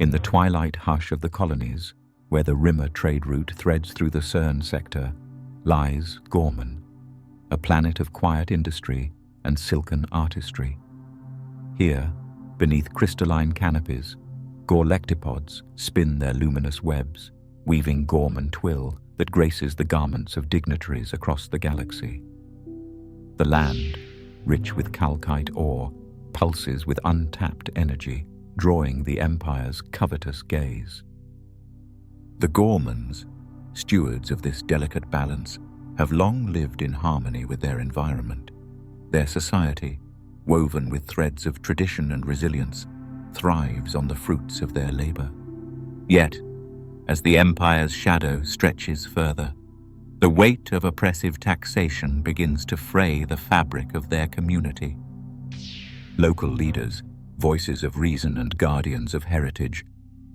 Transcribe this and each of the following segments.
In the twilight hush of the colonies, where the Rimmer trade route threads through the CERN sector, lies Ghorman, a planet of quiet industry and silken artistry. Here, beneath crystalline canopies, Gorlectipods spin their luminous webs, weaving Ghorman twill that graces the garments of dignitaries across the galaxy. The land, rich with calcite ore, pulses with untapped energy, drawing the Empire's covetous gaze. The Ghormans, stewards of this delicate balance, have long lived in harmony with their environment. Their society, woven with threads of tradition and resilience, thrives on the fruits of their labor. Yet, as the Empire's shadow stretches further, the weight of oppressive taxation begins to fray the fabric of their community. Local leaders, voices of reason and guardians of heritage,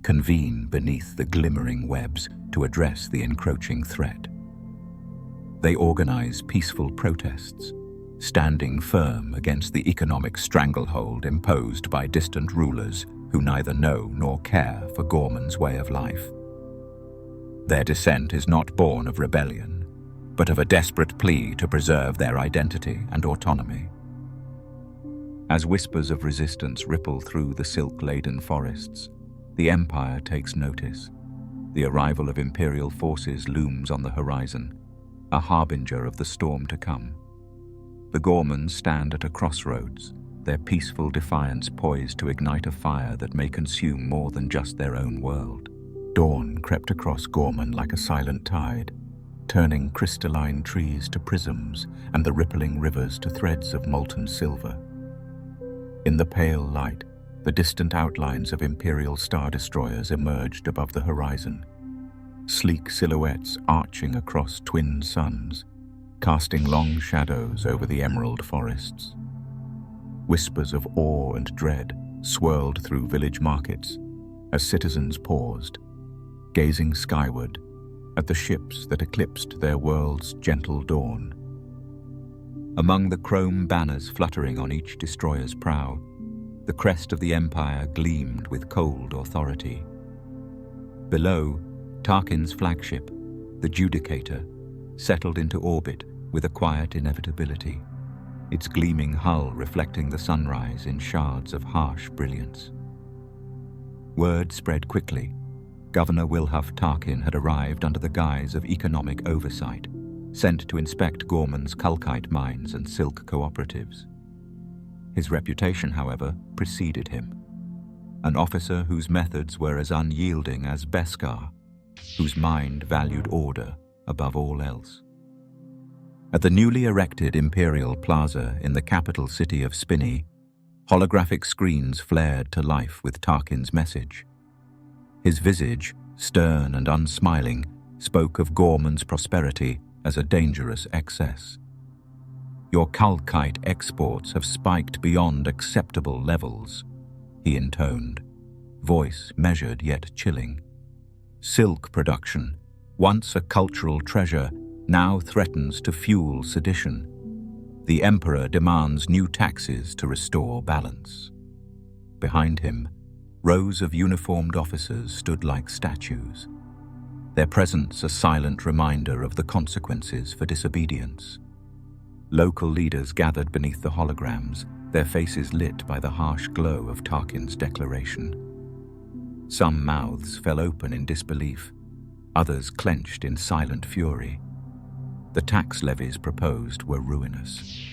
convene beneath the glimmering webs to address the encroaching threat. They organize peaceful protests, standing firm against the economic stranglehold imposed by distant rulers who neither know nor care for Ghorman's way of life. Their dissent is not born of rebellion, but of a desperate plea to preserve their identity and autonomy. As whispers of resistance ripple through the silk-laden forests, the Empire takes notice. The arrival of Imperial forces looms on the horizon, a harbinger of the storm to come. The Ghormans stand at a crossroads, their peaceful defiance poised to ignite a fire that may consume more than just their own world. Dawn crept across Ghorman like a silent tide, turning crystalline trees to prisms and the rippling rivers to threads of molten silver. In the pale light, the distant outlines of Imperial star destroyers emerged above the horizon, sleek silhouettes arching across twin suns, casting long shadows over the emerald forests. Whispers of awe and dread swirled through village markets as citizens paused, gazing skyward at the ships that eclipsed their world's gentle dawn. Among the chrome banners fluttering on each destroyer's prow, the crest of the Empire gleamed with cold authority. Below, Tarkin's flagship, the Judicator, settled into orbit with a quiet inevitability, its gleaming hull reflecting the sunrise in shards of harsh brilliance. Word spread quickly. Governor Wilhuff Tarkin had arrived under the guise of economic oversight, sent to inspect Ghorman's calcite mines and silk cooperatives. His reputation, however, preceded him. An officer whose methods were as unyielding as beskar, whose mind valued order above all else. At the newly erected Imperial Plaza in the capital city of Spinney, holographic screens flared to life with Tarkin's message. His visage, stern and unsmiling, spoke of Ghorman's prosperity as a dangerous excess. "Your calcite exports have spiked beyond acceptable levels," he intoned, voice measured yet chilling. "Silk production, once a cultural treasure, now threatens to fuel sedition. The Emperor demands new taxes to restore balance." Behind him, rows of uniformed officers stood like statues, their presence a silent reminder of the consequences for disobedience. Local leaders gathered beneath the holograms, their faces lit by the harsh glow of Tarkin's declaration. Some mouths fell open in disbelief, others clenched in silent fury. The tax levies proposed were ruinous.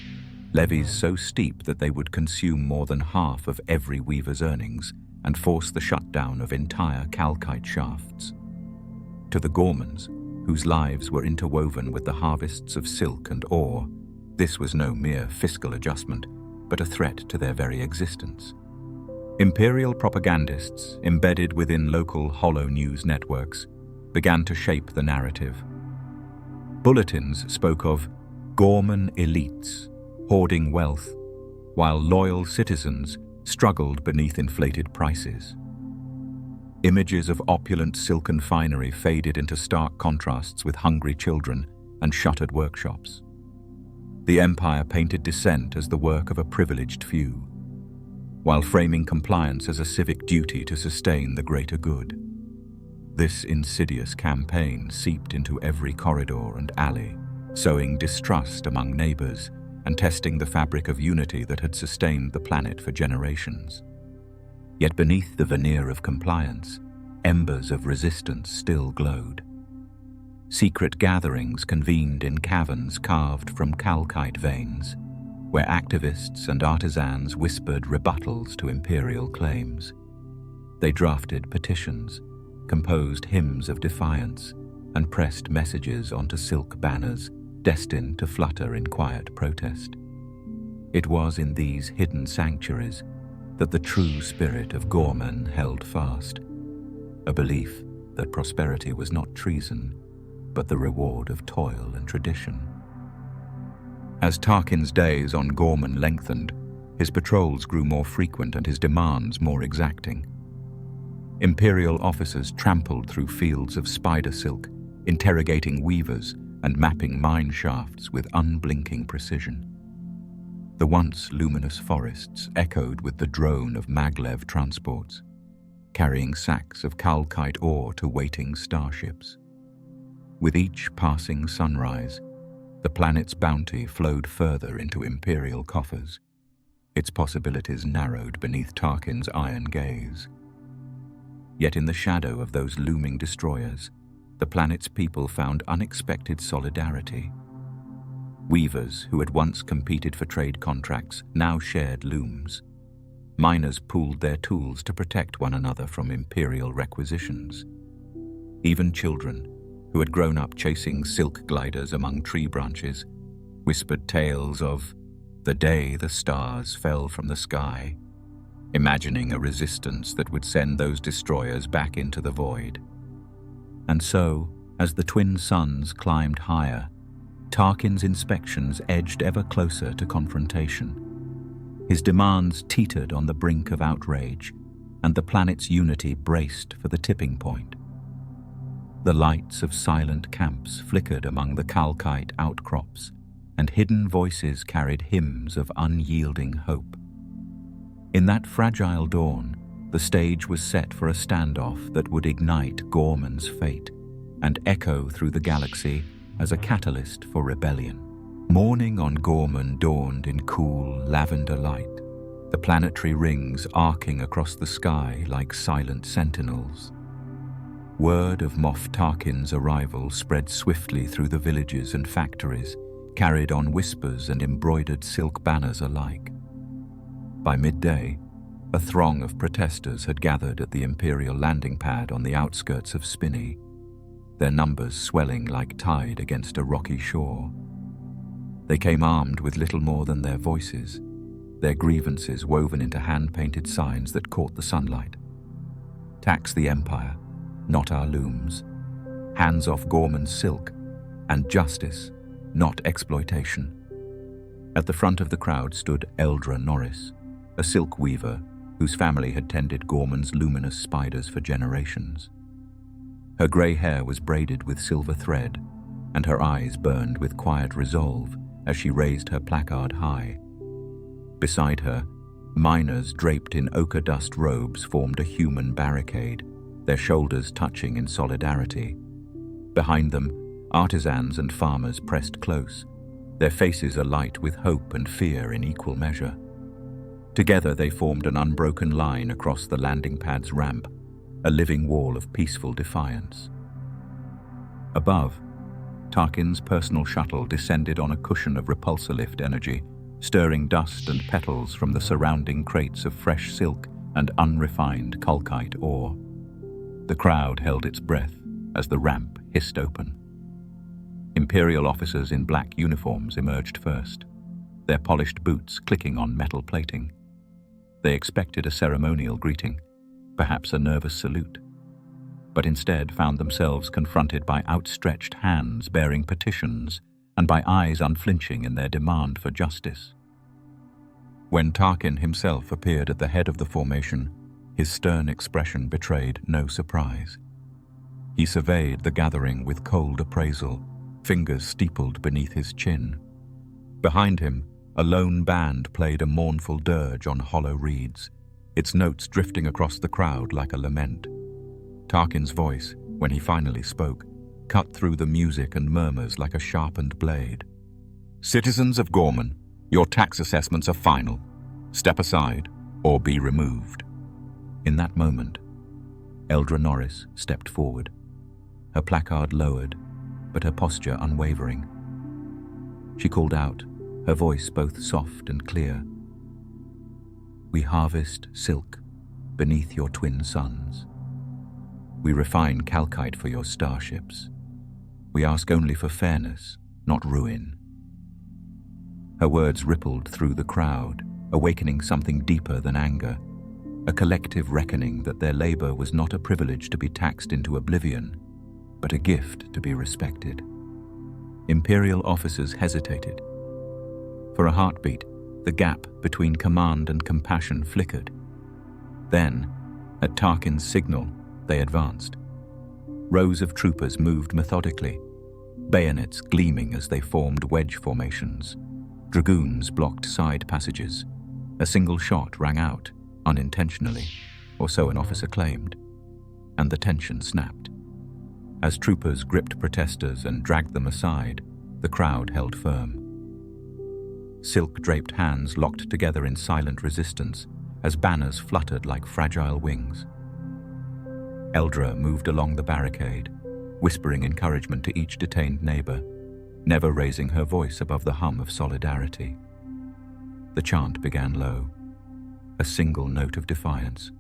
Levies so steep that they would consume more than half of every weaver's earnings and force the shutdown of entire calcite shafts. To the Ghormans, whose lives were interwoven with the harvests of silk and ore, this was no mere fiscal adjustment, but a threat to their very existence. Imperial propagandists, embedded within local hollow news networks, began to shape the narrative. Bulletins spoke of Ghorman elites hoarding wealth, while loyal citizens struggled beneath inflated prices. Images of opulent silken finery faded into stark contrasts with hungry children and shuttered workshops. The Empire painted Dissent as the work of a privileged few. while framing compliance as a civic duty to sustain the greater good. This insidious campaign seeped into every corridor and alley, sowing distrust among neighbors and testing the fabric of unity that had sustained the planet for generations. Yet beneath the veneer of compliance, embers of resistance still glowed. Secret gatherings convened in caverns carved from calcite veins, where activists and artisans whispered rebuttals to Imperial claims. They drafted petitions, composed hymns of defiance, and pressed messages onto silk banners destined to flutter in quiet protest. It was in these hidden sanctuaries that the true spirit of Ghorman held fast, a belief that prosperity was not treason, but the reward of toil and tradition. As Tarkin's days on Ghorman lengthened, his patrols grew more frequent and his demands more exacting. Imperial officers trampled through fields of spider silk, interrogating weavers and mapping mine shafts with unblinking precision. The once luminous forests echoed with the drone of maglev transports, carrying sacks of calcite ore to waiting starships. With each passing sunrise, the planet's bounty flowed further into Imperial coffers, its possibilities narrowed beneath Tarkin's iron gaze. Yet in the shadow of those looming destroyers, the planet's people found unexpected solidarity. Weavers who had once competed for trade contracts now shared looms. Miners pooled their tools to protect one another from Imperial requisitions. Even children, who had grown up chasing silk gliders among tree branches, whispered tales of the day the stars fell from the sky, imagining a resistance that would send those destroyers back into the void. And so, as the twin suns climbed higher, Tarkin's inspections edged ever closer to confrontation. His demands teetered on the brink of outrage, and the planet's unity braced for the tipping point. The lights of silent camps flickered among the calcite outcrops, and hidden voices carried hymns of unyielding hope. In that fragile dawn, the stage was set for a standoff that would ignite Ghorman's fate and echo through the galaxy as a catalyst for rebellion. Morning on Ghorman dawned in cool, lavender light, the planetary rings arcing across the sky like silent sentinels. Word of Moff Tarkin's arrival spread swiftly through the villages and factories, carried on whispers and embroidered silk banners alike. By midday, a throng of protestors had gathered at the Imperial landing pad on the outskirts of Spinney, their numbers swelling like tide against a rocky shore. They came armed with little more than their voices, their grievances woven into hand-painted signs that caught the sunlight. Tax the Empire, not our looms. Hands off Ghorman's silk, and justice, not exploitation. At the front of the crowd stood Eldra Norris, a silk weaver whose family had tended Ghorman's luminous spiders for generations. Her grey hair was braided with silver thread, and her eyes burned with quiet resolve as she raised her placard high. Beside her, miners draped in ochre dust robes formed a human barricade, their shoulders touching in solidarity. Behind them, artisans and farmers pressed close, their faces alight with hope and fear in equal measure. Together they formed an unbroken line across the landing pad's ramp, a living wall of peaceful defiance. Above, Tarkin's personal shuttle descended on a cushion of repulsor lift energy, stirring dust and petals from the surrounding crates of fresh silk and unrefined calcite ore. The crowd held its breath as the ramp hissed open. Imperial officers in black uniforms emerged first, their polished boots clicking on metal plating. They expected a ceremonial greeting, perhaps a nervous salute, but instead found themselves confronted by outstretched hands bearing petitions and by eyes unflinching in their demand for justice. When Tarkin himself appeared at the head of the formation, his stern expression betrayed no surprise. He surveyed the gathering with cold appraisal, fingers steepled beneath his chin. Behind him, a lone band played a mournful dirge on hollow reeds, its notes drifting across the crowd like a lament. Tarkin's voice, when he finally spoke, cut through the music and murmurs like a sharpened blade. "Citizens of Ghorman, your tax assessments are final. Step aside or be removed." In that moment, Eldra Norris stepped forward, her placard lowered, but her posture unwavering. She called out, her voice both soft and clear. "We harvest silk beneath your twin suns. We refine calcite for your starships. We ask only for fairness, not ruin." Her words rippled through the crowd, awakening something deeper than anger, a collective reckoning that their labor was not a privilege to be taxed into oblivion, but a gift to be respected. Imperial officers hesitated. For a heartbeat, the gap between command and compassion flickered. Then, at Tarkin's signal, they advanced. Rows of troopers moved methodically, bayonets gleaming as they formed wedge formations. Dragoons blocked side passages. A single shot rang out, unintentionally, or so an officer claimed, and the tension snapped. As troopers gripped protestors and dragged them aside, the crowd held firm. Silk-draped hands locked together in silent resistance as banners fluttered like fragile wings. Eldra moved along the barricade, whispering encouragement to each detained neighbor, never raising her voice above the hum of solidarity. The chant began low, a single note of defiance.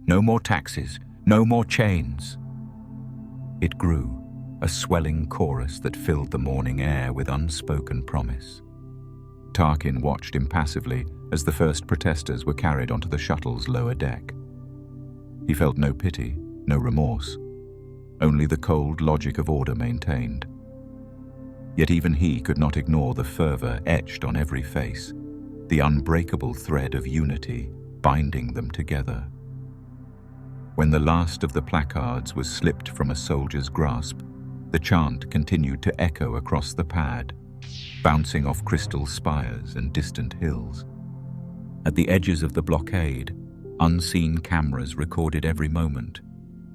"No more taxes, no more chains." It grew, a swelling chorus that filled the morning air with unspoken promise. Tarkin watched impassively as the first protesters were carried onto the shuttle's lower deck. He felt no pity, no remorse, only the cold logic of order maintained. Yet even he could not ignore the fervor etched on every face, the unbreakable thread of unity binding them together. When the last of the placards was slipped from a soldier's grasp, the chant continued to echo across the pad, bouncing off crystal spires and distant hills. At the edges of the blockade, unseen cameras recorded every moment,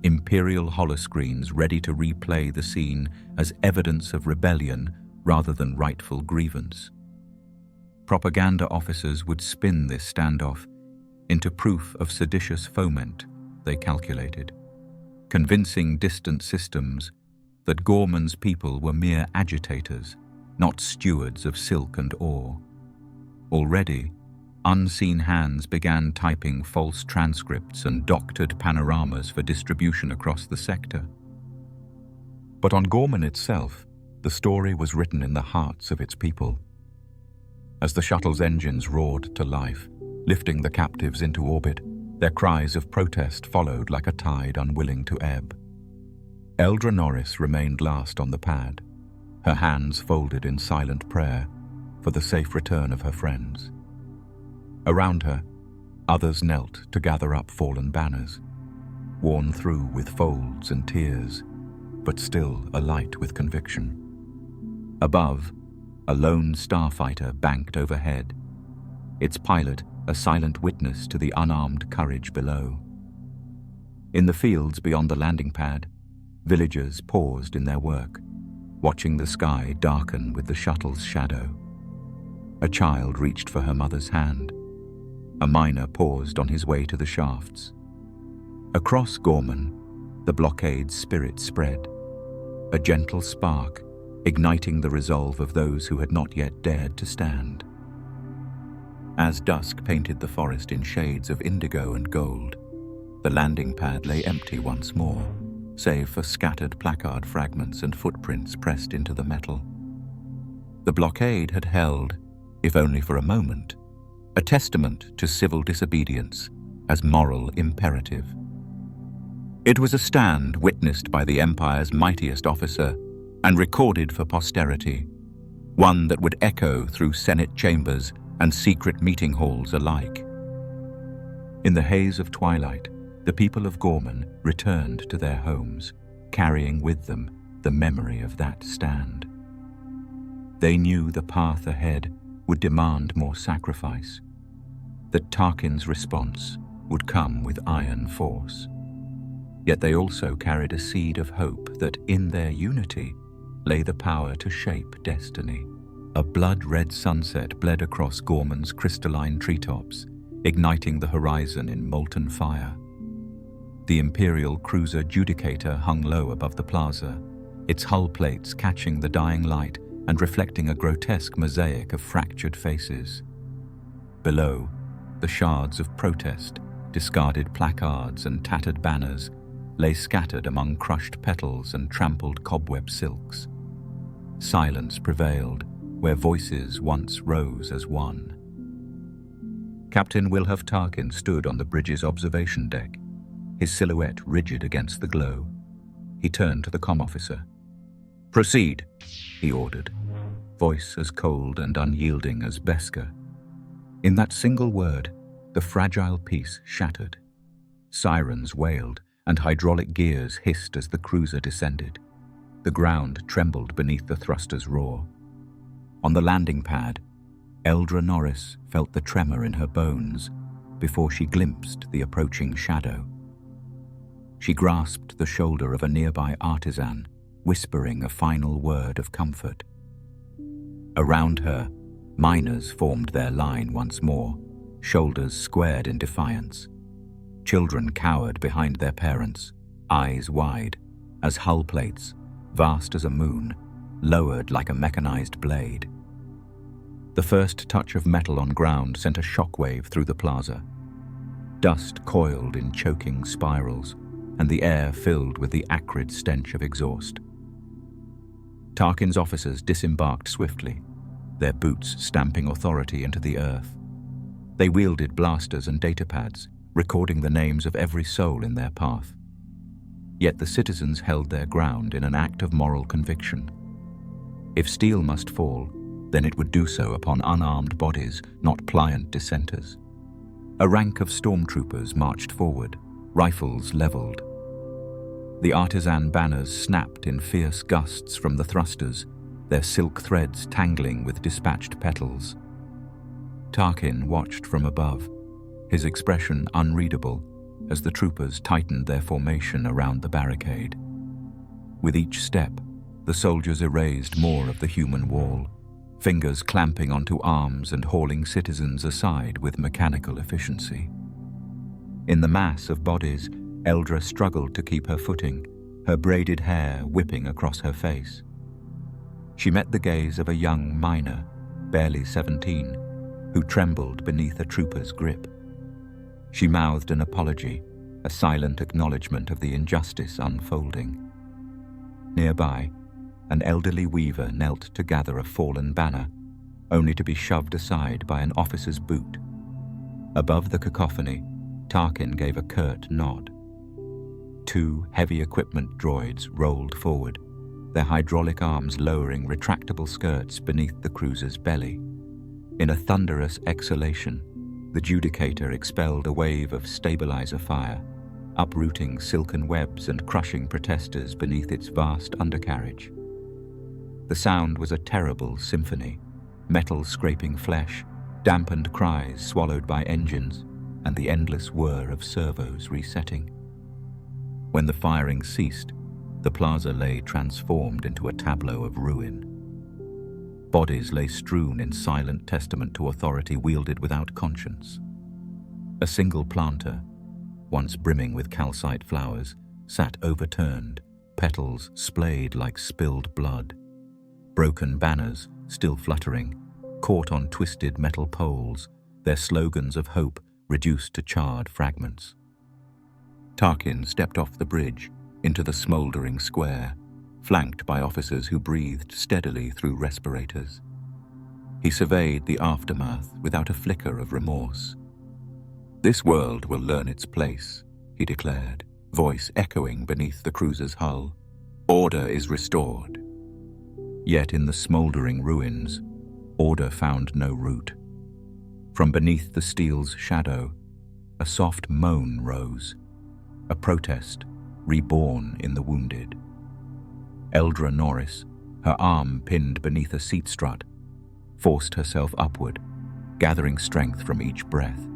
Imperial holoscreens ready to replay the scene as evidence of rebellion rather than rightful grievance. Propaganda officers would spin this standoff into proof of seditious foment, they calculated, convincing distant systems that Ghorman's people were mere agitators, not stewards of silk and ore. Already, unseen hands began typing false transcripts and doctored panoramas for distribution across the sector. But on Ghorman itself, the story was written in the hearts of its people. As the shuttle's engines roared to life, lifting the captives into orbit, their cries of protest followed like a tide unwilling to ebb. Eldra Norris remained last on the pad, her hands folded in silent prayer for the safe return of her friends. Around her, others knelt to gather up fallen banners, worn through with folds and tears, but still alight with conviction. Above, a lone starfighter banked overhead, its pilot a silent witness to the unarmed courage below. In the fields beyond the landing pad, villagers paused in their work, watching the sky darken with the shuttle's shadow. A child reached for her mother's hand. A miner paused on his way to the shafts. Across Ghorman, the blockade's spirit spread, a gentle spark igniting the resolve of those who had not yet dared to stand. As dusk painted the forest in shades of indigo and gold, the landing pad lay empty once more, save for scattered placard fragments and footprints pressed into the metal. The blockade had held, if only for a moment, a testament to civil disobedience as moral imperative. It was a stand witnessed by the Empire's mightiest officer and recorded for posterity, one that would echo through Senate chambers and secret meeting halls alike. In the haze of twilight, the people of Ghorman returned to their homes, carrying with them the memory of that stand. They knew the path ahead would demand more sacrifice, that Tarkin's response would come with iron force. Yet they also carried a seed of hope that in their unity lay the power to shape destiny. A blood-red sunset bled across Ghorman's crystalline treetops, igniting the horizon in molten fire. The Imperial cruiser Judicator hung low above the plaza, its hull plates catching the dying light and reflecting a grotesque mosaic of fractured faces. Below, the shards of protest, discarded placards and tattered banners lay scattered among crushed petals and trampled cobweb silks. Silence prevailed where voices once rose as one. Captain Wilhuf Tarkin stood on the bridge's observation deck, his silhouette rigid against the glow. He turned to the comm officer. "Proceed," he ordered, voice as cold and unyielding as beskar. In that single word, the fragile piece shattered. Sirens wailed, and hydraulic gears hissed as the cruiser descended. The ground trembled beneath the thruster's roar. On the landing pad, Eldra Norris felt the tremor in her bones before she glimpsed the approaching shadow. She grasped the shoulder of a nearby artisan, whispering a final word of comfort. Around her, miners formed their line once more, shoulders squared in defiance. Children cowered behind their parents, eyes wide, as hull plates, vast as a moon, lowered like a mechanized blade. The first touch of metal on ground sent a shockwave through the plaza. Dust coiled in choking spirals, and the air filled with the acrid stench of exhaust. Tarkin's officers disembarked swiftly, their boots stamping authority into the earth. They wielded blasters and datapads, recording the names of every soul in their path. Yet the citizens held their ground in an act of moral conviction. If steel must fall, then it would do so upon unarmed bodies, not pliant dissenters. A rank of stormtroopers marched forward, rifles leveled. The artisan banners snapped in fierce gusts from the thrusters, their silk threads tangling with dispatched petals. Tarkin watched from above, his expression unreadable as the troopers tightened their formation around the barricade. With each step, the soldiers erased more of the human wall, fingers clamping onto arms and hauling citizens aside with mechanical efficiency. In the mass of bodies, Eldra struggled to keep her footing, her braided hair whipping across her face. She met the gaze of a young miner, barely 17, who trembled beneath a trooper's grip. She mouthed an apology, a silent acknowledgement of the injustice unfolding. Nearby, an elderly weaver knelt to gather a fallen banner, only to be shoved aside by an officer's boot. Above the cacophony, Tarkin gave a curt nod. 2 heavy equipment droids rolled forward, their hydraulic arms lowering retractable skirts beneath the cruiser's belly. In a thunderous exhalation, the Judicator expelled a wave of stabilizer fire, uprooting silken webs and crushing protestors beneath its vast undercarriage. The sound was a terrible symphony, metal scraping flesh, dampened cries swallowed by engines, and the endless whir of servos resetting. When the firing ceased, the plaza lay transformed into a tableau of ruin. Bodies lay strewn in silent testament to authority wielded without conscience. A single planter, once brimming with calcite flowers, sat overturned, petals splayed like spilled blood. Broken banners, still fluttering, caught on twisted metal poles, their slogans of hope reduced to charred fragments. Tarkin stepped off the bridge into the smouldering square, flanked by officers who breathed steadily through respirators. He surveyed the aftermath without a flicker of remorse. "This world will learn its place," he declared, voice echoing beneath the cruiser's hull. "Order is restored." Yet in the smouldering ruins, order found no root. From beneath the steel's shadow, a soft moan rose, a protest reborn in the wounded. Eldra Norris, her arm pinned beneath a seat strut, forced herself upward, gathering strength from each breath.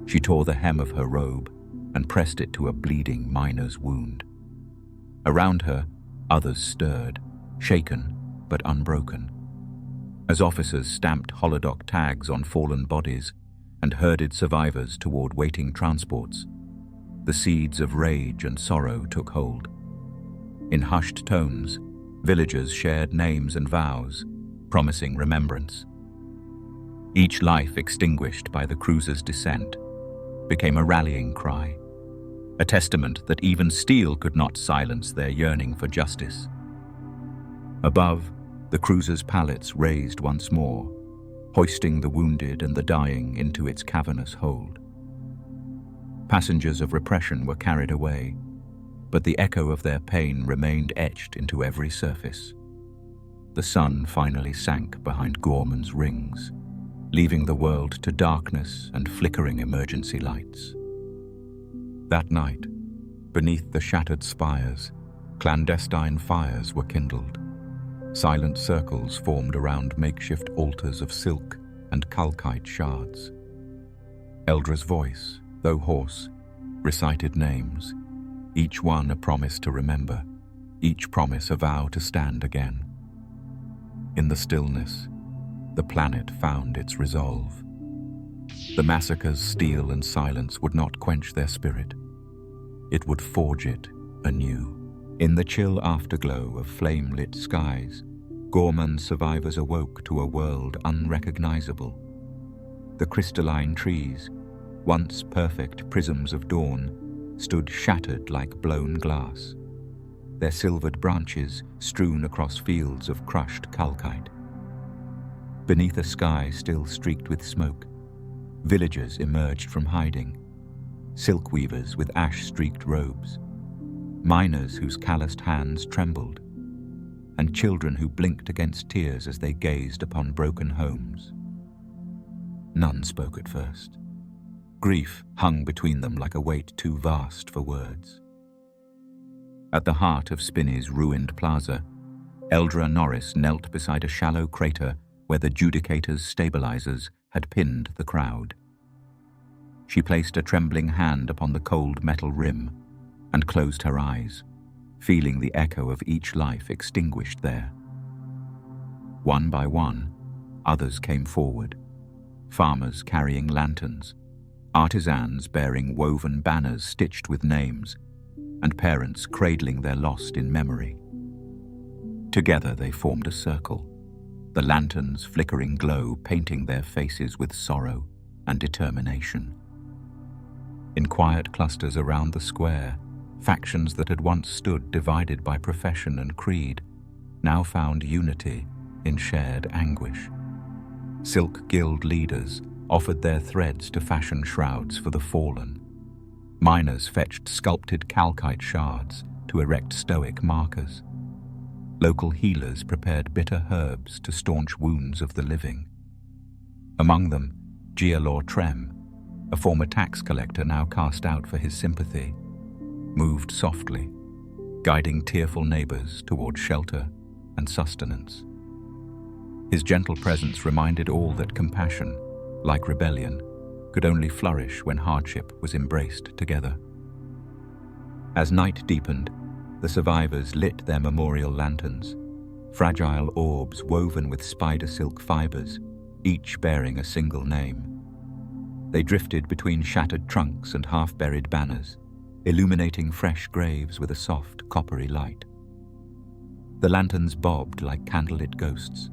She tore the hem of her robe and pressed it to a bleeding miner's wound. Around her, others stirred, shaken but unbroken. As officers stamped holodoc tags on fallen bodies and herded survivors toward waiting transports, the seeds of rage and sorrow took hold. In hushed tones, villagers shared names and vows, promising remembrance. Each life extinguished by the cruiser's descent became a rallying cry, a testament that even steel could not silence their yearning for justice. Above, the cruiser's pallets raised once more, hoisting the wounded and the dying into its cavernous hold. Passengers of repression were carried away, but the echo of their pain remained etched into every surface. The sun finally sank behind Ghorman's rings, leaving the world to darkness and flickering emergency lights. That night, beneath the shattered spires, clandestine fires were kindled. Silent circles formed around makeshift altars of silk and calcite shards. Eldra's voice, though hoarse, recited names, each one a promise to remember, each promise a vow to stand again. In the stillness, the planet found its resolve. The massacre's steel and silence would not quench their spirit. It would forge it anew. In the chill afterglow of flame-lit skies, Ghorman survivors awoke to a world unrecognizable. The crystalline trees, once perfect prisms of dawn, stood shattered like blown glass, their silvered branches strewn across fields of crushed calcite. Beneath a sky still streaked with smoke, villagers emerged from hiding, silk weavers with ash-streaked robes, miners whose calloused hands trembled, and children who blinked against tears as they gazed upon broken homes. None spoke at first. Grief hung between them like a weight too vast for words. At the heart of Spinney's ruined plaza, Eldra Norris knelt beside a shallow crater where the Judicator's stabilizers had pinned the crowd. She placed a trembling hand upon the cold metal rim and closed her eyes, feeling the echo of each life extinguished there. One by one, others came forward, farmers carrying lanterns, artisans bearing woven banners stitched with names, and parents cradling their lost in memory. Together they formed a circle, the lantern's flickering glow painting their faces with sorrow and determination. In quiet clusters around the square, factions that had once stood divided by profession and creed now found unity in shared anguish. Silk Guild leaders offered their threads to fashion shrouds for the fallen. Miners fetched sculpted calcite shards to erect stoic markers. Local healers prepared bitter herbs to staunch wounds of the living. Among them, Gialor Trem, a former tax collector now cast out for his sympathy, moved softly, guiding tearful neighbors toward shelter and sustenance. His gentle presence reminded all that compassion, like rebellion, could only flourish when hardship was embraced together. As night deepened, the survivors lit their memorial lanterns, fragile orbs woven with spider silk fibers, each bearing a single name. They drifted between shattered trunks and half-buried banners, illuminating fresh graves with a soft, coppery light. The lanterns bobbed like candlelit ghosts,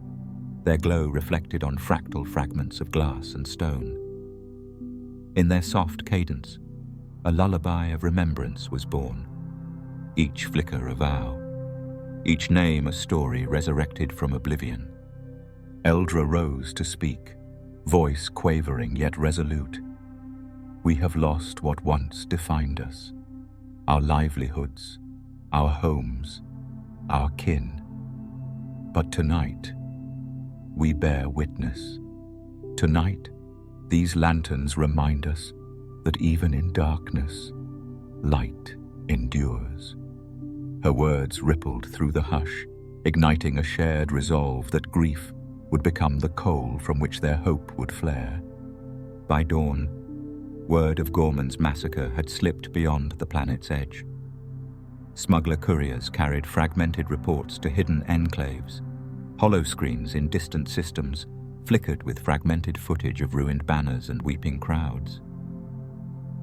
their glow reflected on fractal fragments of glass and stone. In their soft cadence, a lullaby of remembrance was born, each flicker a vow, each name a story resurrected from oblivion. Eldra rose to speak, voice quavering yet resolute. We have lost what once defined us, our livelihoods, our homes, our kin. But tonight, we bear witness. Tonight, these lanterns remind us that even in darkness, light endures. Her words rippled through the hush, igniting a shared resolve that grief would become the coal from which their hope would flare. By dawn, Word of Ghorman's massacre had slipped beyond the planet's edge. Smuggler couriers carried fragmented reports to hidden enclaves. Holoscreens in distant systems flickered with fragmented footage of ruined banners and weeping crowds.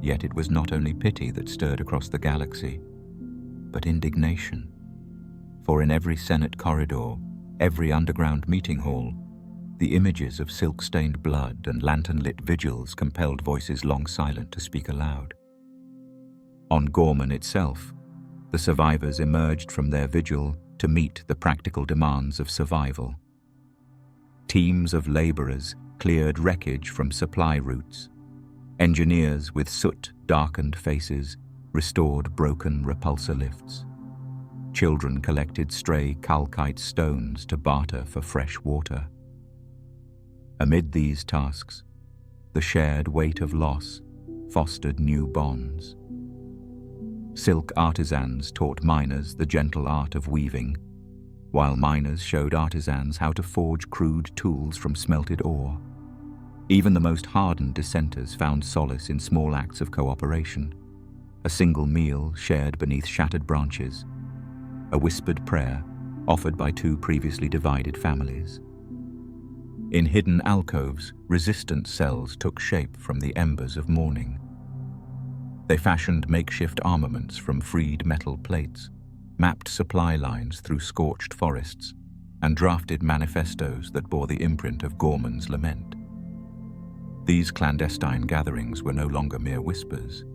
Yet it was not only pity that stirred across the galaxy, but indignation. For in every Senate corridor, every underground meeting hall, the images of silk-stained blood and lantern-lit vigils compelled voices long silent to speak aloud. On Ghorman itself, the survivors emerged from their vigil to meet the practical demands of survival. Teams of laborers cleared wreckage from supply routes. Engineers with soot-darkened faces restored broken repulsor lifts. Children collected stray calcite stones to barter for fresh water. Amid these tasks, the shared weight of loss fostered new bonds. Silk artisans taught miners the gentle art of weaving, while miners showed artisans how to forge crude tools from smelted ore. Even the most hardened dissenters found solace in small acts of cooperation, a single meal shared beneath shattered branches, a whispered prayer offered by two previously divided families. In hidden alcoves, resistance cells took shape from the embers of mourning. They fashioned makeshift armaments from freed metal plates, mapped supply lines through scorched forests, and drafted manifestos that bore the imprint of Ghorman's lament. These clandestine gatherings were no longer mere whispers.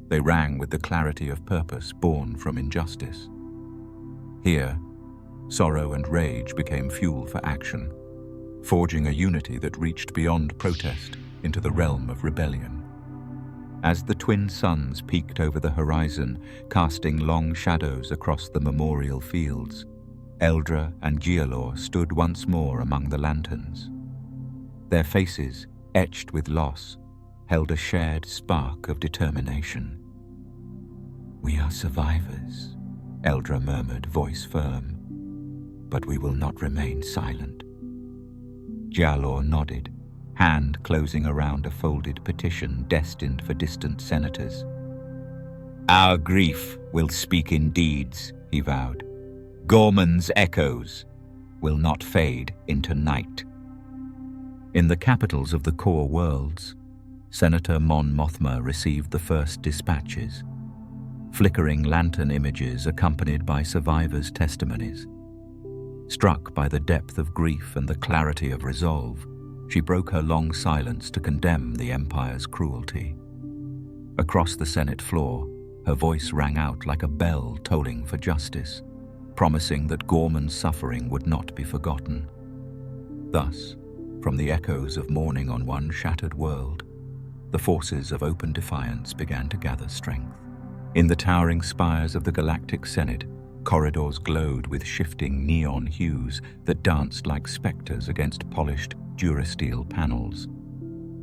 They rang with the clarity of purpose born from injustice. Here, sorrow and rage became fuel for action, forging a unity that reached beyond protest into the realm of rebellion. As the twin suns peeked over the horizon, casting long shadows across the memorial fields, Eldra and Gialor stood once more among the lanterns. Their faces, etched with loss, held a shared spark of determination. "We are survivors," Eldra murmured, voice firm, "but we will not remain silent." Gialor nodded, hand closing around a folded petition destined for distant senators. "Our grief will speak in deeds," he vowed. "Ghorman's echoes will not fade into night." In the capitals of the core worlds, Senator Mon Mothma received the first dispatches, flickering lantern images accompanied by survivors' testimonies. Struck by the depth of grief and the clarity of resolve, she broke her long silence to condemn the Empire's cruelty. Across the Senate floor, her voice rang out like a bell tolling for justice, promising that Ghorman's suffering would not be forgotten. Thus, from the echoes of mourning on one shattered world, the forces of open defiance began to gather strength. In the towering spires of the Galactic Senate, corridors glowed with shifting neon hues that danced like specters against polished durasteel panels.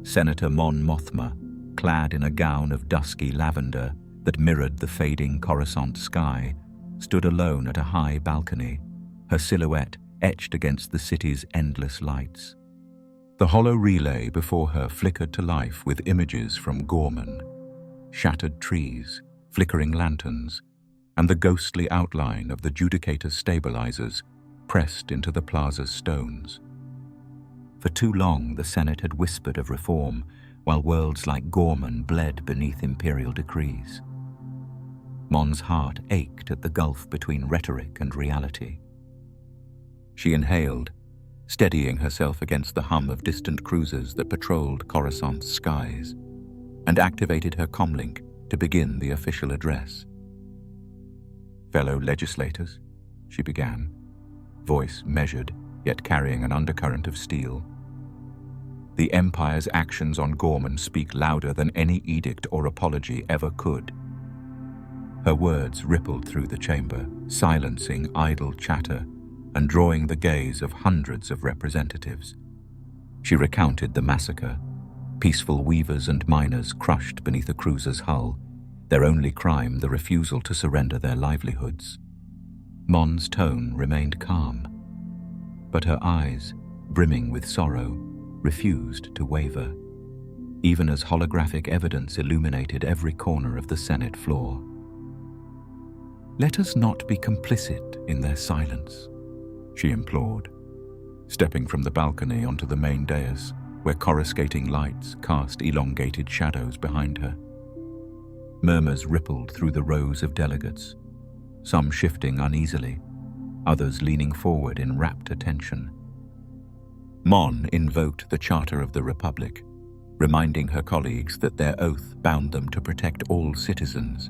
Senator Mon Mothma, clad in a gown of dusky lavender that mirrored the fading Coruscant sky, stood alone at a high balcony, her silhouette etched against the city's endless lights. The hollow relay before her flickered to life with images from Ghorman, shattered trees, flickering lanterns, and the ghostly outline of the Judicator's stabilizers pressed into the plaza's stones. For too long the Senate had whispered of reform, while worlds like Ghorman bled beneath Imperial decrees. Mon's heart ached at the gulf between rhetoric and reality. She inhaled, steadying herself against the hum of distant cruisers that patrolled Coruscant's skies, and activated her comlink to begin the official address. "Fellow legislators," she began, voice measured, yet carrying an undercurrent of steel. "The Empire's actions on Ghorman speak louder than any edict or apology ever could." Her words rippled through the chamber, silencing idle chatter and drawing the gaze of hundreds of representatives. She recounted the massacre, peaceful weavers and miners crushed beneath a cruiser's hull, their only crime the refusal to surrender their livelihoods. Mon's tone remained calm, but her eyes, brimming with sorrow, refused to waver. even as holographic evidence illuminated every corner of the Senate floor. "Let us not be complicit in their silence," she implored, stepping from the balcony onto the main dais, where coruscating lights cast elongated shadows behind her. Murmurs rippled through the rows of delegates, some shifting uneasily, others leaning forward in rapt attention. Mon invoked the Charter of the Republic, reminding her colleagues that their oath bound them to protect all citizens,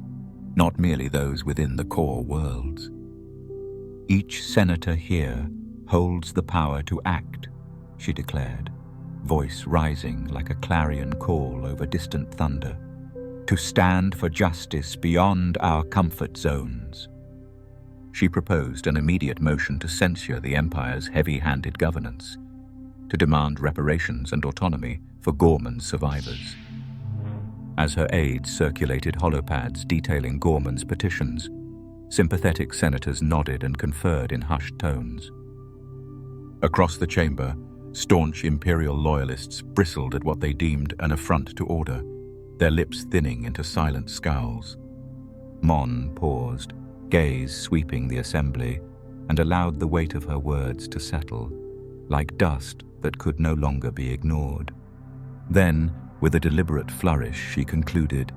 not merely those within the core worlds. "Each senator here holds the power to act," she declared, voice rising like a clarion call over distant thunder, "to stand for justice beyond our comfort zones." She proposed an immediate motion to censure the Empire's heavy-handed governance, to demand reparations and autonomy for Ghorman's survivors. As her aides circulated holopads detailing Ghorman's petitions, sympathetic senators nodded and conferred in hushed tones. Across the chamber, staunch Imperial loyalists bristled at what they deemed an affront to order, their lips thinning into silent scowls. Mon paused, gaze sweeping the assembly, and allowed the weight of her words to settle, like dust that could no longer be ignored. Then, with a deliberate flourish, she concluded,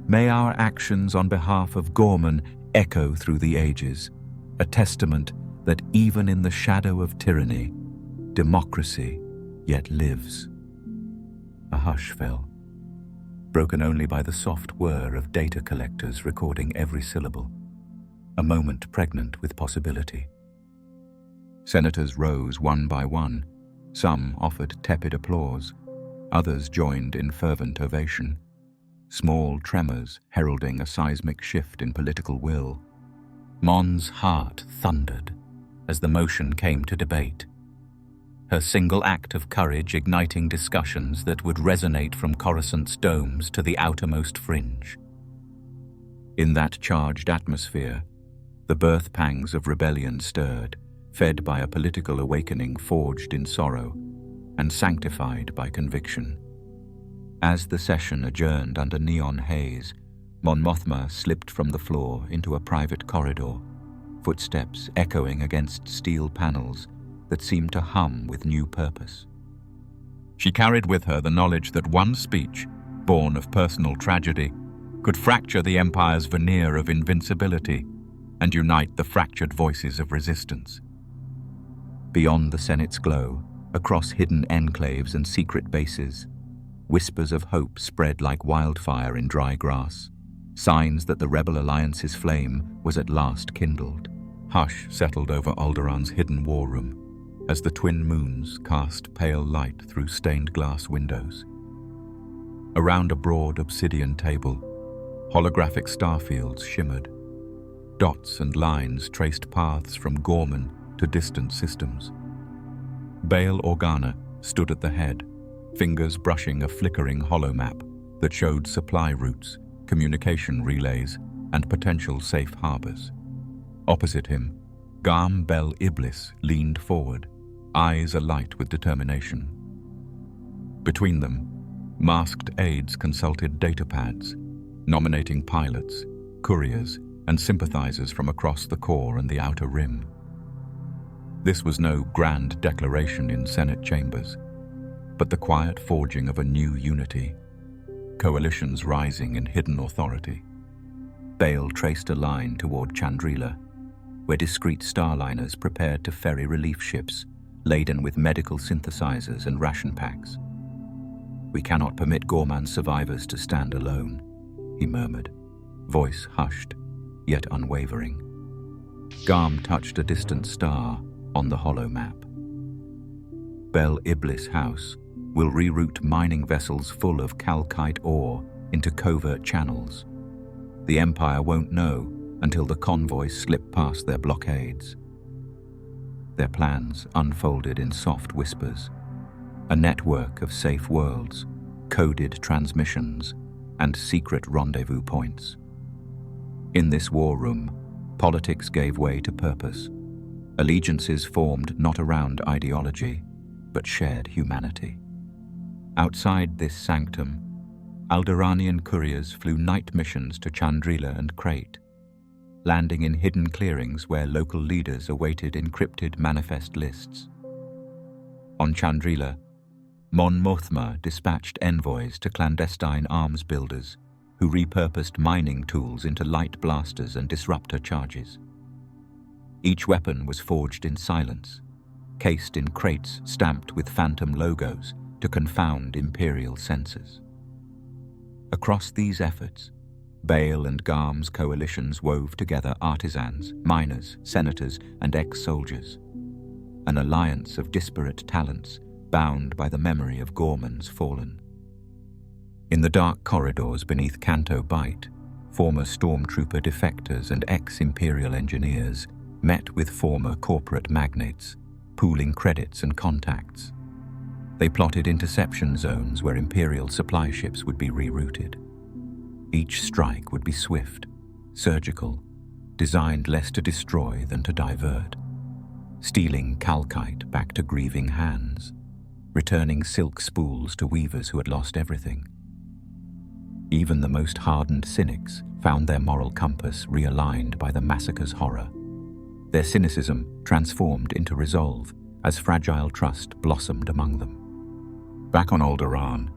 "May our actions on behalf of Ghorman echo through the ages, a testament that even in the shadow of tyranny, democracy yet lives." A hush fell, broken only by the soft whir of data collectors recording every syllable, a moment pregnant with possibility. Senators rose one by one. Some offered tepid applause, others joined in fervent ovation, small tremors heralding a seismic shift in political will. Mon's heart thundered as the motion came to debate, her single act of courage igniting discussions that would resonate from Coruscant's domes to the outermost fringe. In that charged atmosphere, the birth pangs of rebellion stirred, fed by a political awakening forged in sorrow and sanctified by conviction. As the session adjourned under neon haze, Mon Mothma slipped from the floor into a private corridor, footsteps echoing against steel panels that seemed to hum with new purpose. She carried with her the knowledge that one speech, born of personal tragedy, could fracture the Empire's veneer of invincibility and unite the fractured voices of resistance. Beyond the Senate's glow, across hidden enclaves and secret bases, whispers of hope spread like wildfire in dry grass, signs that the Rebel Alliance's flame was at last kindled. Hush settled over Alderaan's hidden war room as the twin moons cast pale light through stained glass windows. Around a broad obsidian table, holographic starfields shimmered. Dots and lines traced paths from Ghorman to distant systems. Bail Organa stood at the head, fingers brushing a flickering holomap that showed supply routes, communication relays, and potential safe harbors. Opposite him, Garm Bel Iblis leaned forward, eyes alight with determination. Between them, masked aides consulted datapads, nominating pilots, couriers, and sympathizers from across the core and the outer rim. This was no grand declaration in Senate chambers, but the quiet forging of a new unity, coalitions rising in hidden authority. Bail traced a line toward Chandrila, where discreet starliners prepared to ferry relief ships laden with medical synthesizers and ration packs. "We cannot permit Ghorman's survivors to stand alone," he murmured, voice hushed, yet unwavering. Garm touched a distant star on the holomap. Bel Iblis House will reroute mining vessels full of calcite ore into covert channels. The Empire won't know until the convoys slip past their blockades. Their plans unfolded in soft whispers, a network of safe worlds, coded transmissions, and secret rendezvous points. In this war room, politics gave way to purpose. Allegiances formed not around ideology, but shared humanity. Outside this sanctum, Alderaanian couriers flew night missions to Chandrila and Crate, landing in hidden clearings where local leaders awaited encrypted manifest lists. On Chandrila, Mon Mothma dispatched envoys to clandestine arms builders who repurposed mining tools into light blasters and disruptor charges. Each weapon was forged in silence, cased in crates stamped with phantom logos to confound Imperial sensors. Across these efforts, Bail and Garm's coalitions wove together artisans, miners, senators, and ex-soldiers, an alliance of disparate talents bound by the memory of Ghorman's fallen. In the dark corridors beneath Canto Bight, former stormtrooper defectors and ex-Imperial engineers met with former corporate magnates, pooling credits and contacts. They plotted interception zones where Imperial supply ships would be rerouted. Each strike would be swift, surgical, designed less to destroy than to divert, stealing calcite back to grieving hands, returning silk spools to weavers who had lost everything. Even the most hardened cynics found their moral compass realigned by the massacre's horror. Their cynicism transformed into resolve as fragile trust blossomed among them. Back on Alderaan,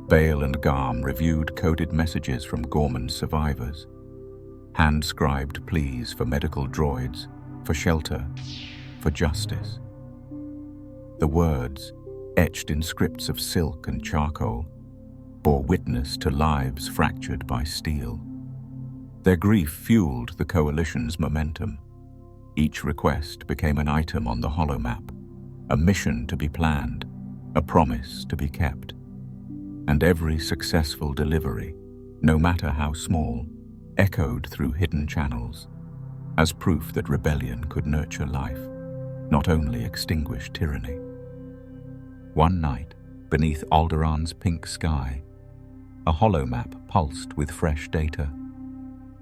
Bail and Garm reviewed coded messages from Ghorman's survivors, hand-scribed pleas for medical droids, for shelter, for justice. The words, etched in scripts of silk and charcoal, bore witness to lives fractured by steel. Their grief fueled the coalition's momentum. Each request became an item on the holomap, a mission to be planned, a promise to be kept. And every successful delivery, no matter how small, echoed through hidden channels, as proof that rebellion could nurture life, not only extinguish tyranny. One night, beneath Alderaan's pink sky, a holomap pulsed with fresh data.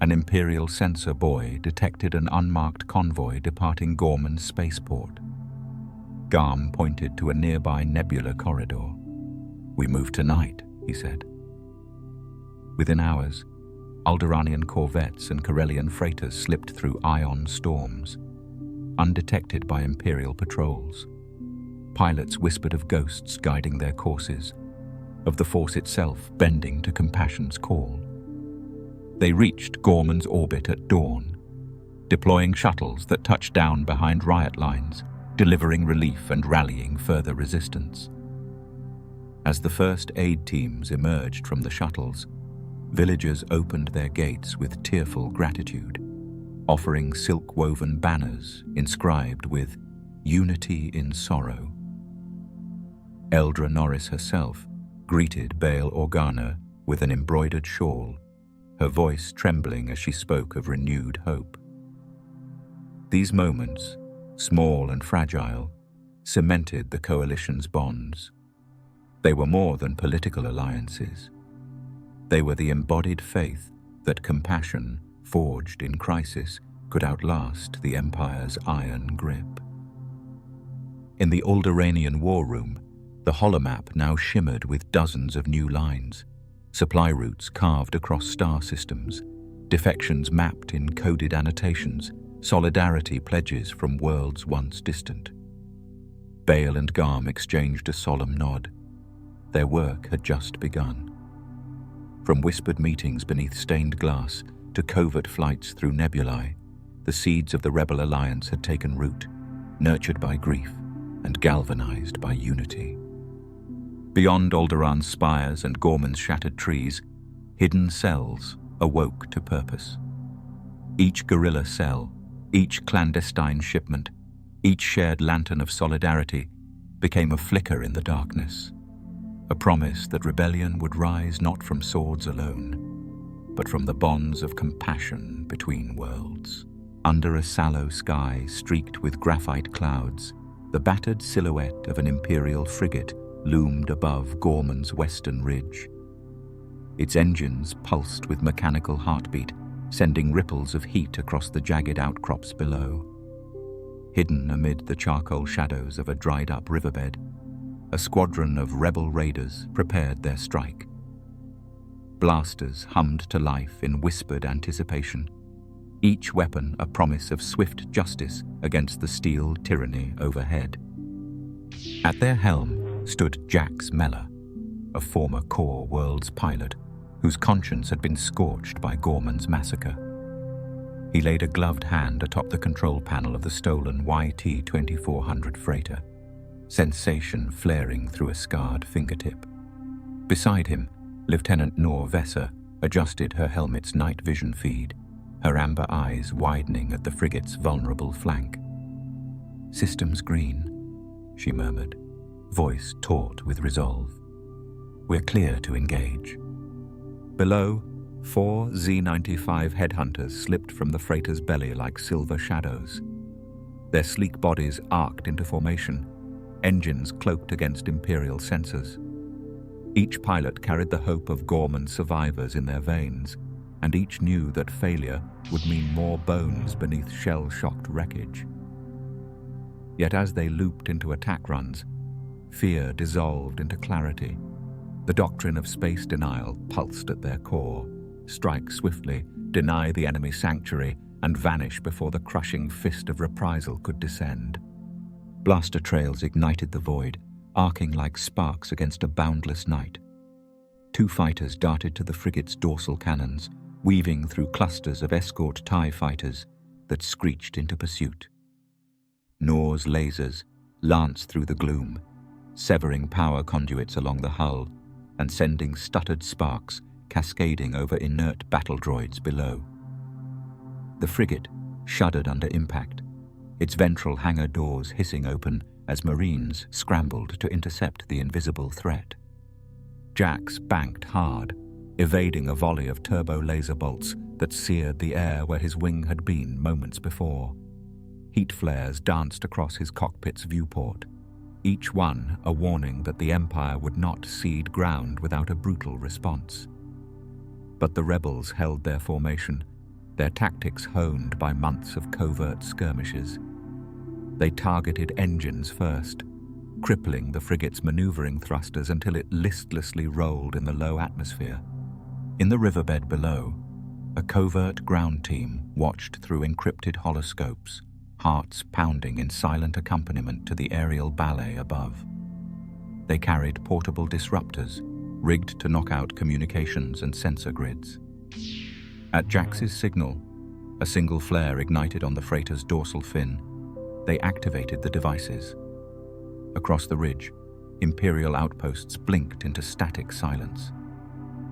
An Imperial sensor buoy detected an unmarked convoy departing Ghorman's spaceport. Garm pointed to a nearby nebula corridor. "We move tonight," he said. Within hours, Alderaanian corvettes and Corellian freighters slipped through ion storms, undetected by Imperial patrols. Pilots whispered of ghosts guiding their courses, of the Force itself bending to compassion's call. They reached Ghorman's orbit at dawn, deploying shuttles that touched down behind riot lines, delivering relief and rallying further resistance. As the first aid teams emerged from the shuttles, villagers opened their gates with tearful gratitude, offering silk-woven banners inscribed with "Unity in Sorrow." Eldra Norris herself greeted Bail Organa with an embroidered shawl, her voice trembling as she spoke of renewed hope. These moments, small and fragile, cemented the coalition's bonds. They were more than political alliances. They were the embodied faith that compassion, forged in crisis, could outlast the Empire's iron grip. In the Alderaanian war room, the holomap now shimmered with dozens of new lines, supply routes carved across star systems, defections mapped in coded annotations, solidarity pledges from worlds once distant. Bail and Garm exchanged a solemn nod. Their work had just begun. From whispered meetings beneath stained glass to covert flights through nebulae, the seeds of the Rebel Alliance had taken root, nurtured by grief and galvanized by unity. Beyond Alderaan's spires and Ghorman's shattered trees, hidden cells awoke to purpose. Each guerrilla cell, each clandestine shipment, each shared lantern of solidarity became a flicker in the darkness, a promise that rebellion would rise not from swords alone, but from the bonds of compassion between worlds. Under a sallow sky streaked with graphite clouds, the battered silhouette of an Imperial frigate loomed above Ghorman's western ridge. Its engines pulsed with mechanical heartbeat, sending ripples of heat across the jagged outcrops below. Hidden amid the charcoal shadows of a dried-up riverbed, a squadron of rebel raiders prepared their strike. Blasters hummed to life in whispered anticipation, each weapon a promise of swift justice against the steel tyranny overhead. At their helm stood Jax Mellor, a former Core Worlds pilot whose conscience had been scorched by Ghorman's massacre. He laid a gloved hand atop the control panel of the stolen YT-2400 freighter, sensation flaring through a scarred fingertip. Beside him, Lieutenant Nor Vesser adjusted her helmet's night vision feed, her amber eyes widening at the frigate's vulnerable flank. "Systems green," she murmured, voice taut with resolve. "We're clear to engage." Below, 4 Z-95 headhunters slipped from the freighter's belly like silver shadows. Their sleek bodies arced into formation, engines cloaked against Imperial sensors. Each pilot carried the hope of Ghorman survivors in their veins, and each knew that failure would mean more bones beneath shell-shocked wreckage. Yet as they looped into attack runs, fear dissolved into clarity. The doctrine of space denial pulsed at their core. Strike swiftly, deny the enemy sanctuary, and vanish before the crushing fist of reprisal could descend. Blaster trails ignited the void, arcing like sparks against a boundless night. 2 fighters darted to the frigate's dorsal cannons, weaving through clusters of escort TIE fighters that screeched into pursuit. Nor's lasers lanced through the gloom, severing power conduits along the hull and sending stuttered sparks cascading over inert battle droids below. The frigate shuddered under impact, its ventral hangar doors hissing open as Marines scrambled to intercept the invisible threat. Jax banked hard, evading a volley of turbo laser bolts that seared the air where his wing had been moments before. Heat flares danced across his cockpit's viewport, each one a warning that the Empire would not cede ground without a brutal response. But the rebels held their formation, their tactics honed by months of covert skirmishes. They targeted engines first, crippling the frigate's maneuvering thrusters until it listlessly rolled in the low atmosphere. In the riverbed below, a covert ground team watched through encrypted holoscopes, hearts pounding in silent accompaniment to the aerial ballet above. They carried portable disruptors, rigged to knock out communications and sensor grids. At Jax's signal, a single flare ignited on the freighter's dorsal fin. They activated the devices. Across the ridge, Imperial outposts blinked into static silence,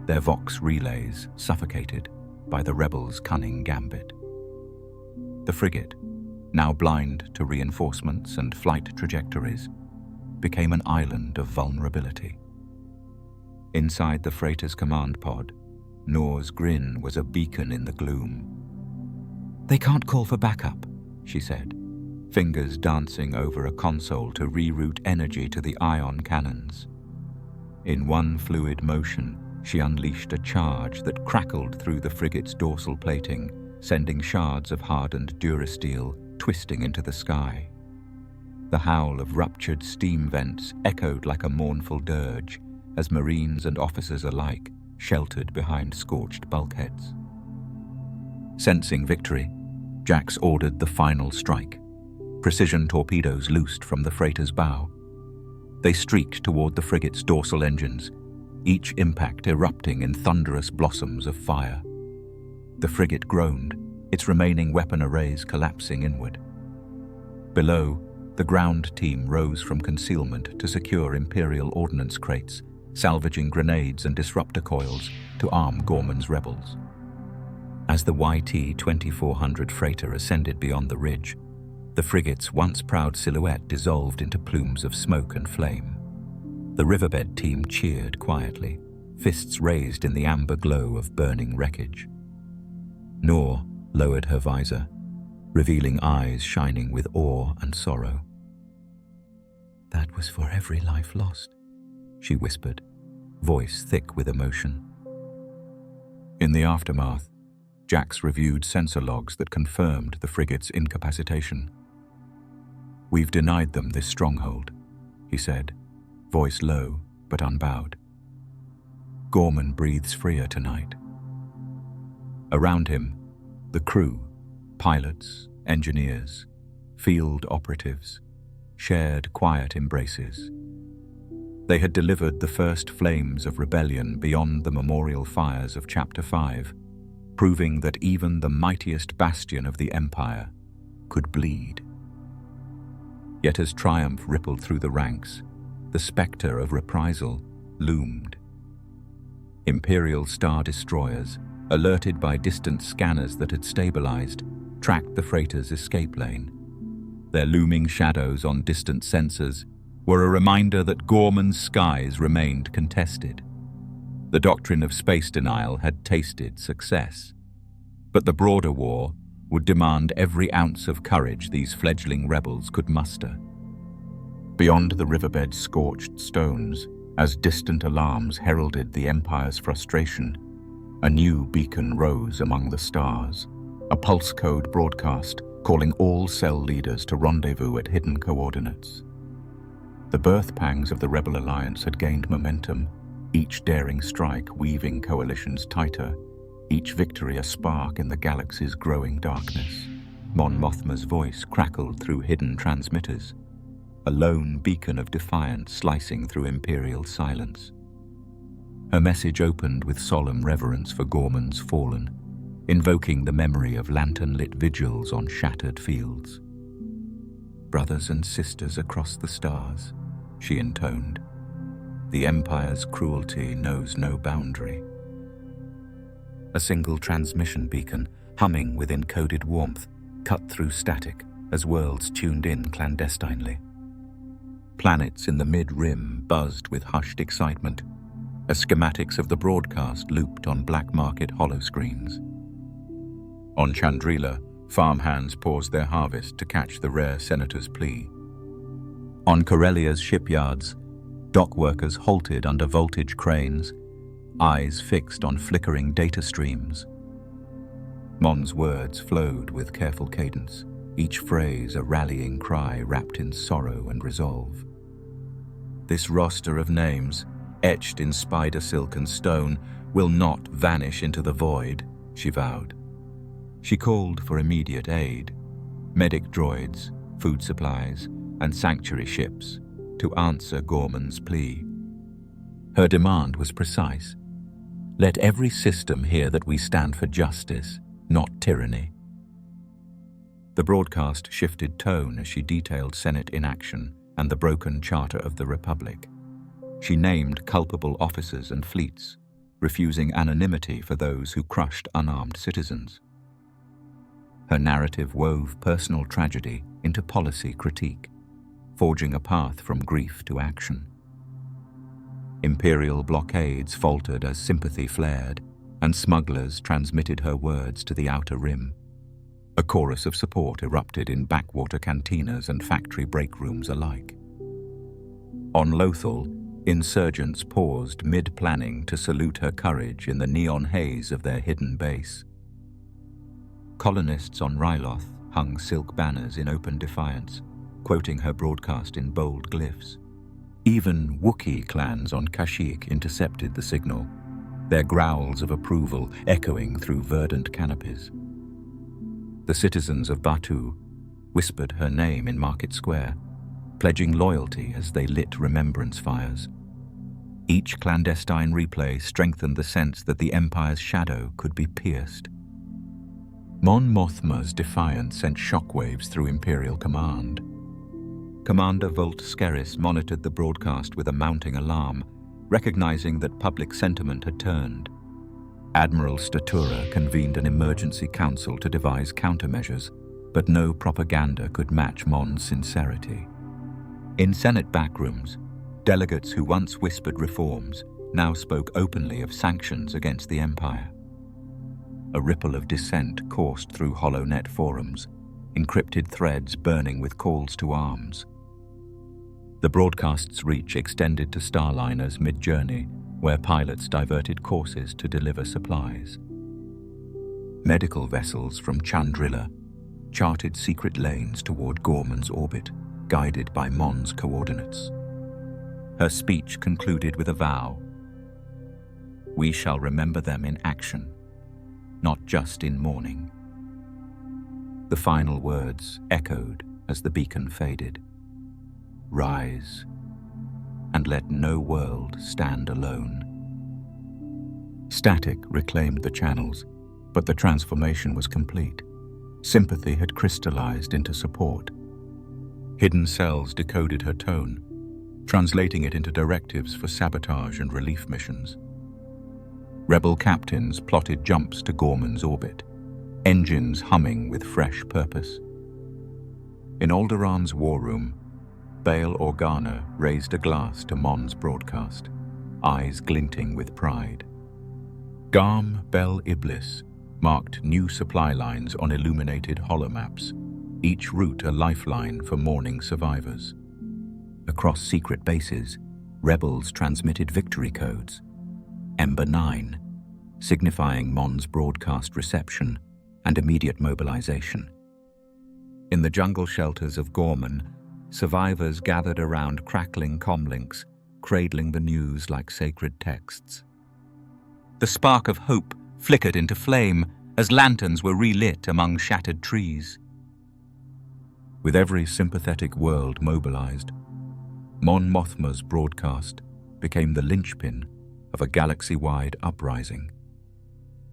their Vox relays suffocated by the rebels' cunning gambit. The frigate, now blind to reinforcements and flight trajectories, became an island of vulnerability. Inside the freighter's command pod, Nor's grin was a beacon in the gloom. "They can't call for backup," she said, fingers dancing over a console to reroute energy to the ion cannons. In one fluid motion, she unleashed a charge that crackled through the frigate's dorsal plating, sending shards of hardened durasteel twisting into the sky. The howl of ruptured steam vents echoed like a mournful dirge as Marines and officers alike sheltered behind scorched bulkheads. Sensing victory, Jax ordered the final strike. Precision torpedoes loosed from the freighter's bow. They streaked toward the frigate's dorsal engines, each impact erupting in thunderous blossoms of fire. The frigate groaned, its remaining weapon arrays collapsing inward. Below, the ground team rose from concealment to secure Imperial ordnance crates, salvaging grenades and disruptor coils to arm Ghorman's rebels. As the YT-2400 freighter ascended beyond the ridge, the frigate's once proud silhouette dissolved into plumes of smoke and flame. The riverbed team cheered quietly, fists raised in the amber glow of burning wreckage. Nor lowered her visor, revealing eyes shining with awe and sorrow. "That was for every life lost," she whispered, voice thick with emotion. In the aftermath, Jax reviewed sensor logs that confirmed the frigate's incapacitation. "We've denied them this stronghold," he said, voice low but unbowed. Ghorman breathes freer tonight. Around him, the crew, pilots, engineers, field operatives, shared quiet embraces. They had delivered the first flames of rebellion beyond the memorial fires of Chapter 5, proving that even the mightiest bastion of the Empire could bleed. Yet as triumph rippled through the ranks, the spectre of reprisal loomed. Imperial star destroyers, alerted by distant scanners that had stabilized, tracked the freighter's escape lane. Their looming shadows on distant sensors were a reminder that Ghorman's skies remained contested. The doctrine of space denial had tasted success, but the broader war would demand every ounce of courage these fledgling rebels could muster. Beyond the riverbed's scorched stones, as distant alarms heralded the Empire's frustration, a new beacon rose among the stars, a pulse code broadcast calling all cell leaders to rendezvous at hidden coordinates. The birth pangs of the Rebel Alliance had gained momentum, each daring strike weaving coalitions tighter, each victory a spark in the galaxy's growing darkness. Mon Mothma's voice crackled through hidden transmitters, a lone beacon of defiance slicing through Imperial silence. Her message opened with solemn reverence for Ghorman's fallen, invoking the memory of lantern-lit vigils on shattered fields. "Brothers and sisters across the stars," she intoned, "the Empire's cruelty knows no boundary." A single transmission beacon, humming with encoded warmth, cut through static as worlds tuned in clandestinely. Planets in the mid-rim buzzed with hushed excitement, as schematics of the broadcast looped on black market holoscreens. On Chandrila, farmhands paused their harvest to catch the rare senator's plea. On Corellia's shipyards, dock workers halted under voltage cranes, eyes fixed on flickering data streams. Mon's words flowed with careful cadence, each phrase a rallying cry wrapped in sorrow and resolve. "This roster of names, etched in spider silk and stone, will not vanish into the void," she vowed. She called for immediate aid, medic droids, food supplies, and sanctuary ships to answer Ghorman's plea. Her demand was precise. Let every system hear that we stand for justice, not tyranny. The broadcast shifted tone as she detailed Senate inaction and the broken Charter of the Republic. She named culpable officers and fleets, refusing anonymity for those who crushed unarmed citizens. Her narrative wove personal tragedy into policy critique, forging a path from grief to action. Imperial blockades faltered as sympathy flared, and smugglers transmitted her words to the outer rim. A chorus of support erupted in backwater cantinas and factory break rooms alike. On Lothal, insurgents paused mid-planning to salute her courage in the neon haze of their hidden base. Colonists on Ryloth hung silk banners in open defiance, quoting her broadcast in bold glyphs. Even Wookiee clans on Kashyyyk intercepted the signal, their growls of approval echoing through verdant canopies. The citizens of Batuu whispered her name in Market Square, pledging loyalty as they lit remembrance fires. Each clandestine replay strengthened the sense that the Empire's shadow could be pierced. Mon Mothma's defiance sent shockwaves through Imperial command. Commander Volt Skerris monitored the broadcast with a mounting alarm, recognizing that public sentiment had turned. Admiral Statura convened an emergency council to devise countermeasures, but no propaganda could match Mon's sincerity. In Senate backrooms, delegates who once whispered reforms now spoke openly of sanctions against the Empire. A ripple of dissent coursed through HoloNet forums, encrypted threads burning with calls to arms. The broadcast's reach extended to starliners mid-journey, where pilots diverted courses to deliver supplies. Medical vessels from Chandrila charted secret lanes toward Ghorman's orbit, guided by Mon's coordinates. Her speech concluded with a vow. We shall remember them in action, not just in mourning. The final words echoed as the beacon faded. Rise, and let no world stand alone. Static reclaimed the channels, but the transformation was complete. Sympathy had crystallized into support. Hidden cells decoded her tone, translating it into directives for sabotage and relief missions. Rebel captains plotted jumps to Ghorman's orbit, engines humming with fresh purpose. In Alderaan's war room, Bail Organa raised a glass to Mon's broadcast, eyes glinting with pride. Garm Bel Iblis marked new supply lines on illuminated holomaps, each route a lifeline for mourning survivors. Across secret bases, rebels transmitted victory codes. Ember 9, signifying Mon's broadcast reception and immediate mobilization. In the jungle shelters of Ghorman, survivors gathered around crackling comlinks, cradling the news like sacred texts. The spark of hope flickered into flame as lanterns were relit among shattered trees. With every sympathetic world mobilized, Mon Mothma's broadcast became the linchpin of a galaxy-wide uprising.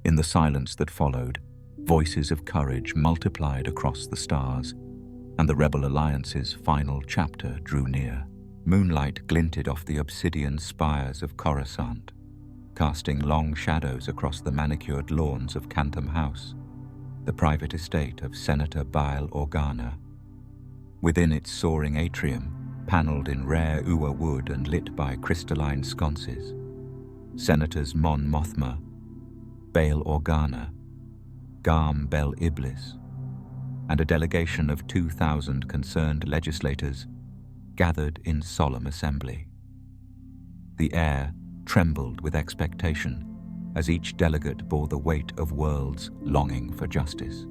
In the silence that followed, voices of courage multiplied across the stars, and the Rebel Alliance's final chapter drew near. Moonlight glinted off the obsidian spires of Coruscant, casting long shadows across the manicured lawns of Cantham House, the private estate of Senator Bail Organa. Within its soaring atrium, panelled in rare Uwa wood and lit by crystalline sconces, Senators Mon Mothma, Bail Organa, Garm Bel Iblis, and a delegation of 2,000 concerned legislators gathered in solemn assembly. The air trembled with expectation as each delegate bore the weight of worlds longing for justice.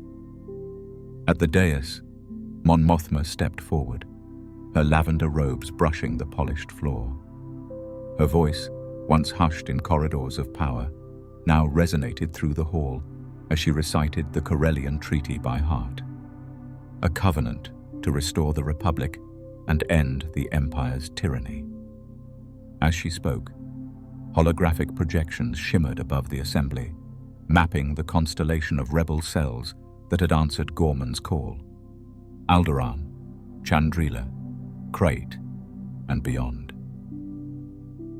At the dais, Mon Mothma stepped forward, her lavender robes brushing the polished floor. Her voice, once hushed in corridors of power, now resonated through the hall as she recited the Corellian Treaty by heart, a covenant to restore the Republic and end the Empire's tyranny. As she spoke, holographic projections shimmered above the assembly, mapping the constellation of rebel cells that had answered Ghorman's call. Alderaan, Chandrila, Krayt, and beyond.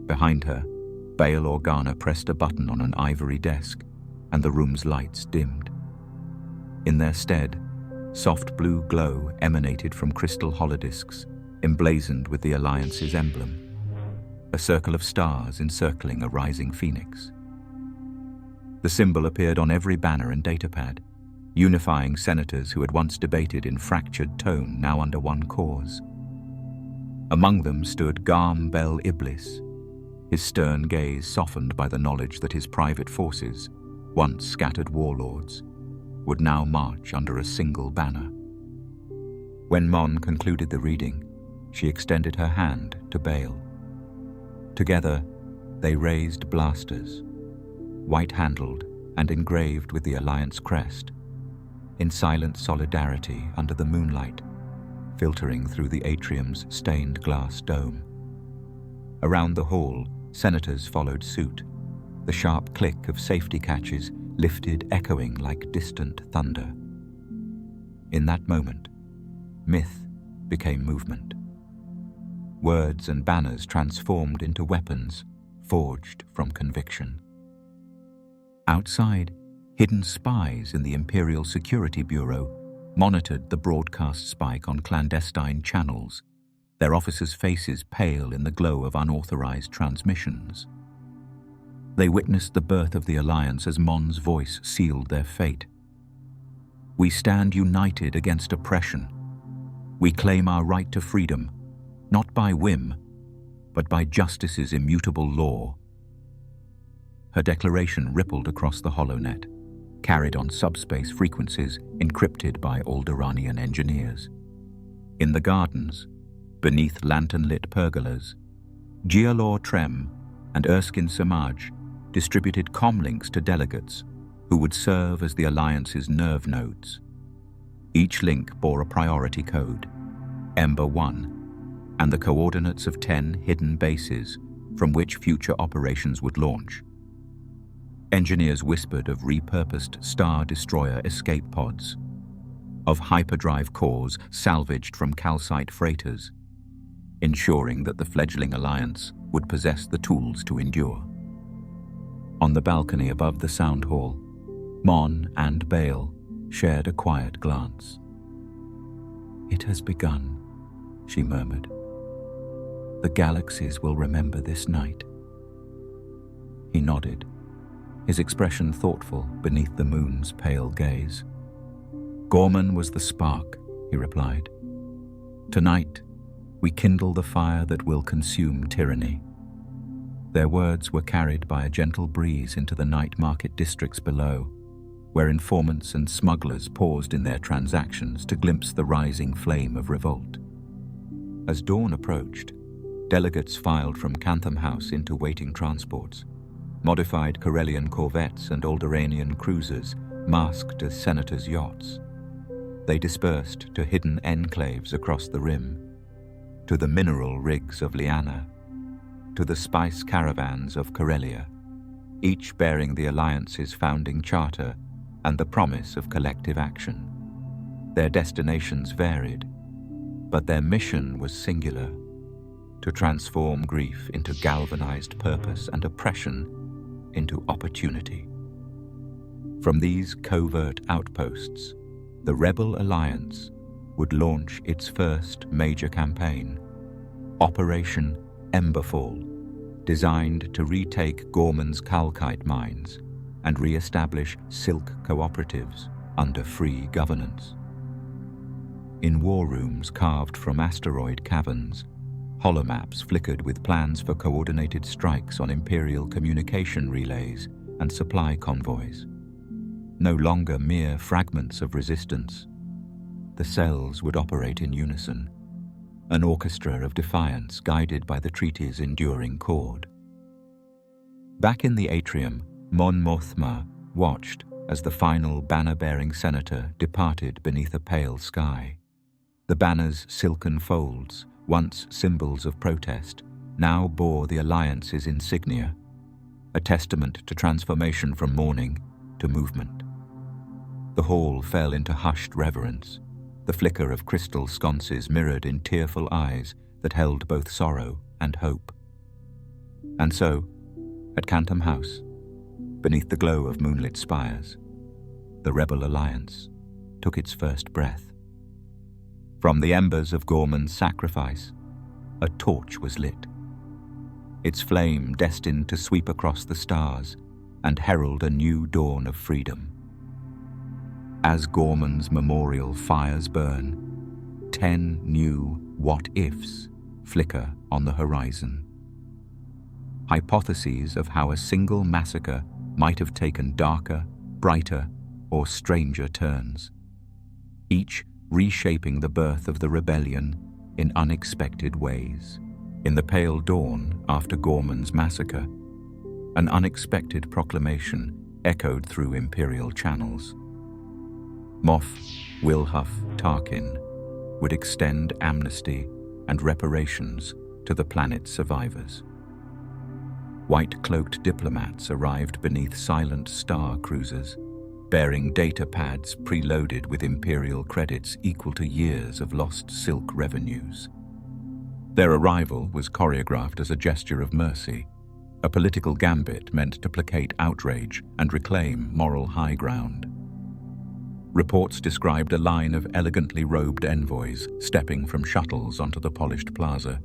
Behind her, Bail Organa pressed a button on an ivory desk, and the room's lights dimmed. In their stead, soft blue glow emanated from crystal holodiscs, emblazoned with the Alliance's emblem, a circle of stars encircling a rising phoenix. The symbol appeared on every banner and datapad, unifying senators who had once debated in fractured tone now under one cause. Among them stood Garm Bel Iblis, his stern gaze softened by the knowledge that his private forces, once scattered warlords, would now march under a single banner. When Mon concluded the reading, she extended her hand to Bail. Together, they raised blasters, white-handled and engraved with the Alliance crest, in silent solidarity under the moonlight, filtering through the atrium's stained glass dome. Around the hall, senators followed suit, the sharp click of safety catches lifted echoing like distant thunder. In that moment, myth became movement. Words and banners transformed into weapons forged from conviction. Outside, hidden spies in the Imperial Security Bureau monitored the broadcast spike on clandestine channels, their officers' faces pale in the glow of unauthorized transmissions. They witnessed the birth of the Alliance as Mon's voice sealed their fate. We stand united against oppression. We claim our right to freedom, not by whim, but by justice's immutable law. Her declaration rippled across the holonet, carried on subspace frequencies encrypted by Alderaanian engineers. In the gardens, beneath lantern-lit pergolas, Gialor Trem and Erskine Samaj distributed comlinks to delegates who would serve as the Alliance's nerve nodes. Each link bore a priority code, Ember 1, and the coordinates of 10 hidden bases from which future operations would launch. Engineers whispered of repurposed Star Destroyer escape pods, of hyperdrive cores salvaged from calcite freighters, ensuring that the fledgling Alliance would possess the tools to endure. On the balcony above the sound hall, Mon and Bale shared a quiet glance. "It has begun," she murmured. "The galaxies will remember this night." He nodded, his expression thoughtful beneath the moon's pale gaze. "Ghorman was the spark," he replied. "Tonight, we kindle the fire that will consume tyranny." Their words were carried by a gentle breeze into the night market districts below, where informants and smugglers paused in their transactions to glimpse the rising flame of revolt. As dawn approached, delegates filed from Cantham House into waiting transports. Modified Corellian corvettes and Alderaanian cruisers masked as senators' yachts. They dispersed to hidden enclaves across the rim, to the mineral rigs of Liana, to the spice caravans of Corellia, each bearing the Alliance's founding charter and the promise of collective action. Their destinations varied, but their mission was singular: to transform grief into galvanized purpose and oppression into opportunity. From these covert outposts, the Rebel Alliance would launch its first major campaign, Operation Emberfall, designed to retake Ghorman's Kalkite mines and re-establish Silk cooperatives under free governance. In war rooms carved from asteroid caverns, holomaps flickered with plans for coordinated strikes on Imperial communication relays and supply convoys. No longer mere fragments of resistance, the cells would operate in unison, an orchestra of defiance guided by the treaty's enduring chord. Back in the atrium, Mon Mothma watched as the final banner-bearing senator departed beneath a pale sky. The banner's silken folds, once symbols of protest, now bore the Alliance's insignia, a testament to transformation from mourning to movement. The hall fell into hushed reverence, the flicker of crystal sconces mirrored in tearful eyes that held both sorrow and hope. And so, at Cantham House, beneath the glow of moonlit spires, the Rebel Alliance took its first breath. From the embers of Ghorman's sacrifice, a torch was lit, its flame destined to sweep across the stars and herald a new dawn of freedom. As Ghorman's memorial fires burn, 10 new what-ifs flicker on the horizon. Hypotheses of how a single massacre might have taken darker, brighter, or stranger turns, each reshaping the birth of the rebellion in unexpected ways. In the pale dawn after Ghorman's massacre, an unexpected proclamation echoed through Imperial channels. Moff Wilhuff Tarkin would extend amnesty and reparations to the planet's survivors. White-cloaked diplomats arrived beneath silent star cruisers, bearing data pads preloaded with Imperial credits equal to years of lost Silk revenues. Their arrival was choreographed as a gesture of mercy, a political gambit meant to placate outrage and reclaim moral high ground. Reports described a line of elegantly robed envoys stepping from shuttles onto the polished plaza,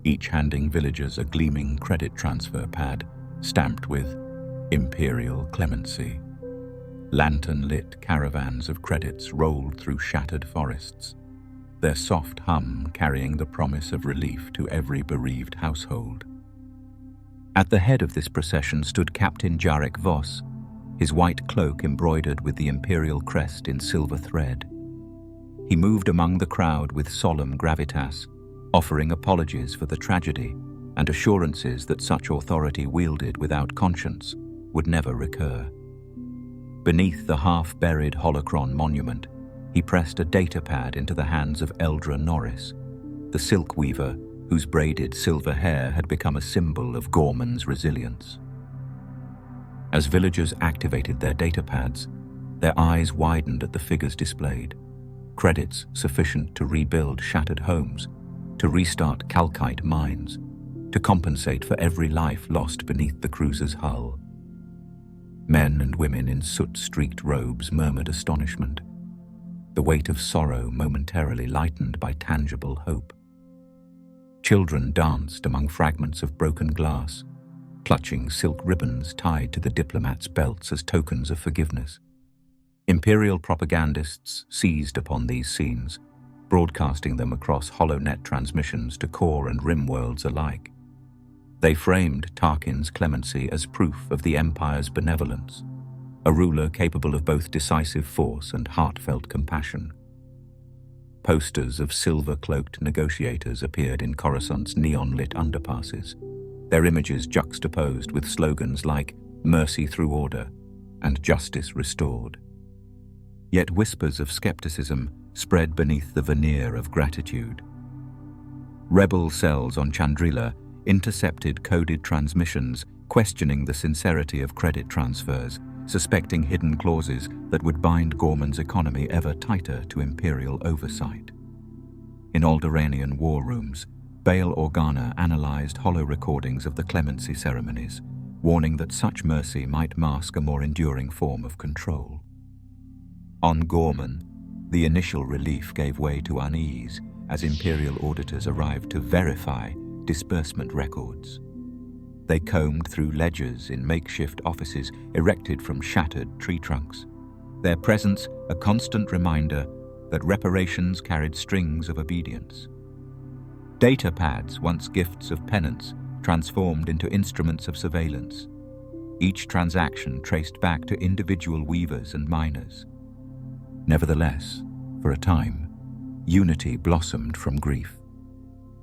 each handing villagers a gleaming credit transfer pad stamped with Imperial Clemency. Lantern-lit caravans of credits rolled through shattered forests, their soft hum carrying the promise of relief to every bereaved household. At the head of this procession stood Captain Jarek Voss, his white cloak embroidered with the Imperial crest in silver thread. He moved among the crowd with solemn gravitas, offering apologies for the tragedy and assurances that such authority wielded without conscience would never recur. Beneath the half-buried holocron monument, he pressed a datapad into the hands of Eldra Norris, the silk weaver whose braided silver hair had become a symbol of Ghorman's resilience. As villagers activated their datapads, their eyes widened at the figures displayed, credits sufficient to rebuild shattered homes, to restart calcite mines, to compensate for every life lost beneath the cruiser's hull. Men and women in soot-streaked robes murmured astonishment, the weight of sorrow momentarily lightened by tangible hope. Children danced among fragments of broken glass, clutching silk ribbons tied to the diplomats' belts as tokens of forgiveness. Imperial propagandists seized upon these scenes, broadcasting them across HoloNet transmissions to core and rim worlds alike. They framed Tarkin's clemency as proof of the Empire's benevolence, a ruler capable of both decisive force and heartfelt compassion. Posters of silver-cloaked negotiators appeared in Coruscant's neon-lit underpasses, their images juxtaposed with slogans like "Mercy through order" and "Justice restored." Yet whispers of skepticism spread beneath the veneer of gratitude. Rebel cells on Chandrila intercepted coded transmissions questioning the sincerity of credit transfers, suspecting hidden clauses that would bind Ghorman's economy ever tighter to Imperial oversight. In Alderaanian war rooms, Bail Organa analyzed holo-recordings of the clemency ceremonies, warning that such mercy might mask a more enduring form of control. On Ghorman, the initial relief gave way to unease as Imperial auditors arrived to verify disbursement records. They combed through ledgers in makeshift offices erected from shattered tree trunks, their presence a constant reminder that reparations carried strings of obedience. Datapads, once gifts of penance, transformed into instruments of surveillance, each transaction traced back to individual weavers and miners. Nevertheless, for a time, unity blossomed from grief.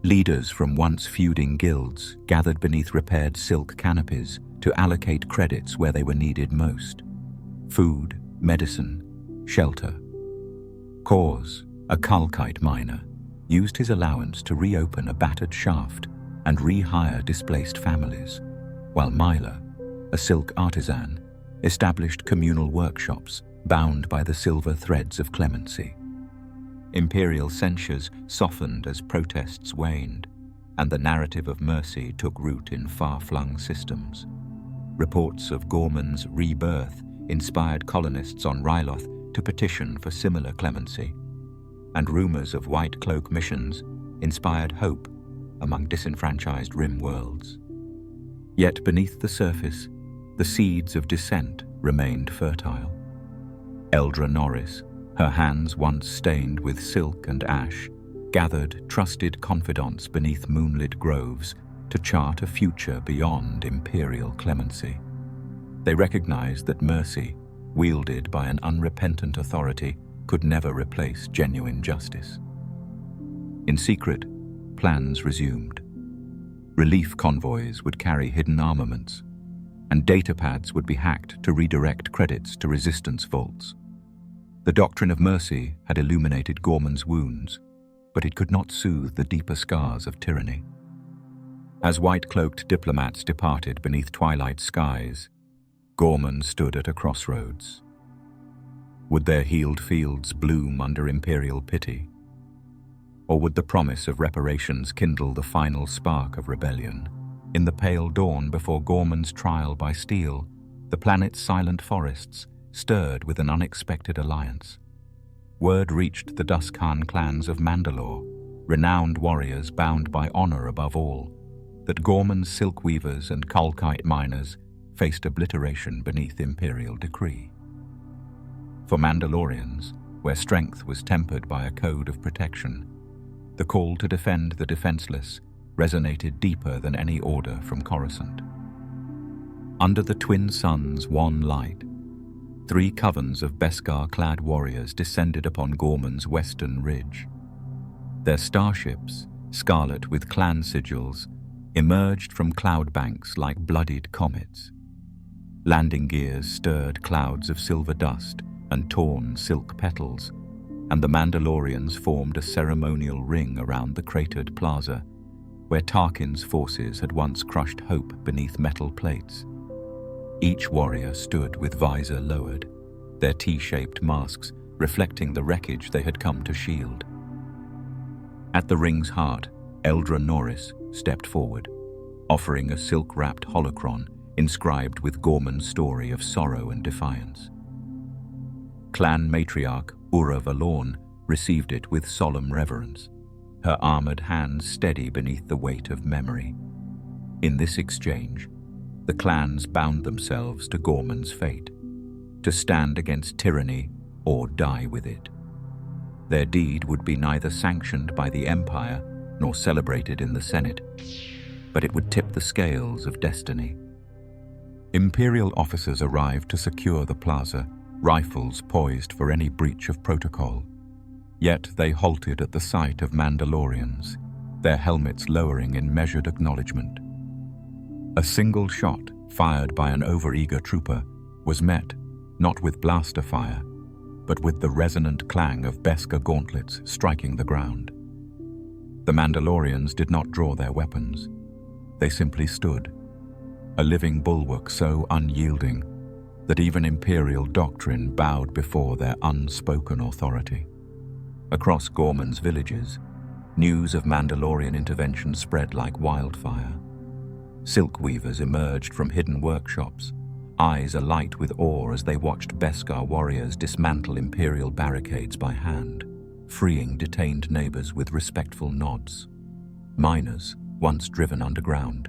Leaders from once feuding guilds gathered beneath repaired silk canopies to allocate credits where they were needed most: food, medicine, shelter. Kors, a calcite miner, used his allowance to reopen a battered shaft and rehire displaced families, while Myla, a silk artisan, established communal workshops bound by the silver threads of clemency. Imperial censures softened as protests waned, and the narrative of mercy took root in far-flung systems. Reports of Ghorman's rebirth inspired colonists on Ryloth to petition for similar clemency, and rumors of White Cloak missions inspired hope among disenfranchised rim worlds. Yet beneath the surface, the seeds of dissent remained fertile. Eldra Norris, her hands once stained with silk and ash, gathered trusted confidants beneath moonlit groves to chart a future beyond Imperial clemency. They recognized that mercy, wielded by an unrepentant authority, could never replace genuine justice. In secret, plans resumed. Relief convoys would carry hidden armaments, and datapads would be hacked to redirect credits to resistance vaults. The doctrine of mercy had illuminated Ghorman's wounds, but it could not soothe the deeper scars of tyranny. As white-cloaked diplomats departed beneath twilight skies, Ghorman stood at a crossroads. Would their healed fields bloom under Imperial pity? Or would the promise of reparations kindle the final spark of rebellion? In the pale dawn before Ghorman's trial by steel, the planet's silent forests stirred with an unexpected alliance. Word reached the Duskan clans of Mandalore, renowned warriors bound by honor above all, that Ghorman's silk weavers and calcite miners faced obliteration beneath Imperial decree. For Mandalorians, where strength was tempered by a code of protection, the call to defend the defenseless resonated deeper than any order from Coruscant. Under the twin suns' wan light, 3 covens of beskar-clad warriors descended upon Ghorman's western ridge. Their starships, scarlet with clan sigils, emerged from cloud banks like bloodied comets. Landing gears stirred clouds of silver dust and torn silk petals, and the Mandalorians formed a ceremonial ring around the cratered plaza, where Tarkin's forces had once crushed hope beneath metal plates. Each warrior stood with visor lowered, their T-shaped masks reflecting the wreckage they had come to shield. At the ring's heart, Eldra Norris stepped forward, offering a silk-wrapped holocron inscribed with Ghorman's story of sorrow and defiance. Clan matriarch Ura Valorn received it with solemn reverence, her armored hands steady beneath the weight of memory. In this exchange, the clans bound themselves to Ghorman's fate, to stand against tyranny or die with it. Their deed would be neither sanctioned by the Empire nor celebrated in the Senate, but it would tip the scales of destiny. Imperial officers arrived to secure the plaza, rifles poised for any breach of protocol. Yet they halted at the sight of Mandalorians, their helmets lowering in measured acknowledgement. A single shot, fired by an overeager trooper, was met, not with blaster fire, but with the resonant clang of beskar gauntlets striking the ground. The Mandalorians did not draw their weapons. They simply stood, a living bulwark so unyielding that even Imperial doctrine bowed before their unspoken authority. Across Ghorman's villages, news of Mandalorian intervention spread like wildfire. Silk weavers emerged from hidden workshops, eyes alight with awe as they watched beskar warriors dismantle Imperial barricades by hand, freeing detained neighbors with respectful nods. Miners, once driven underground,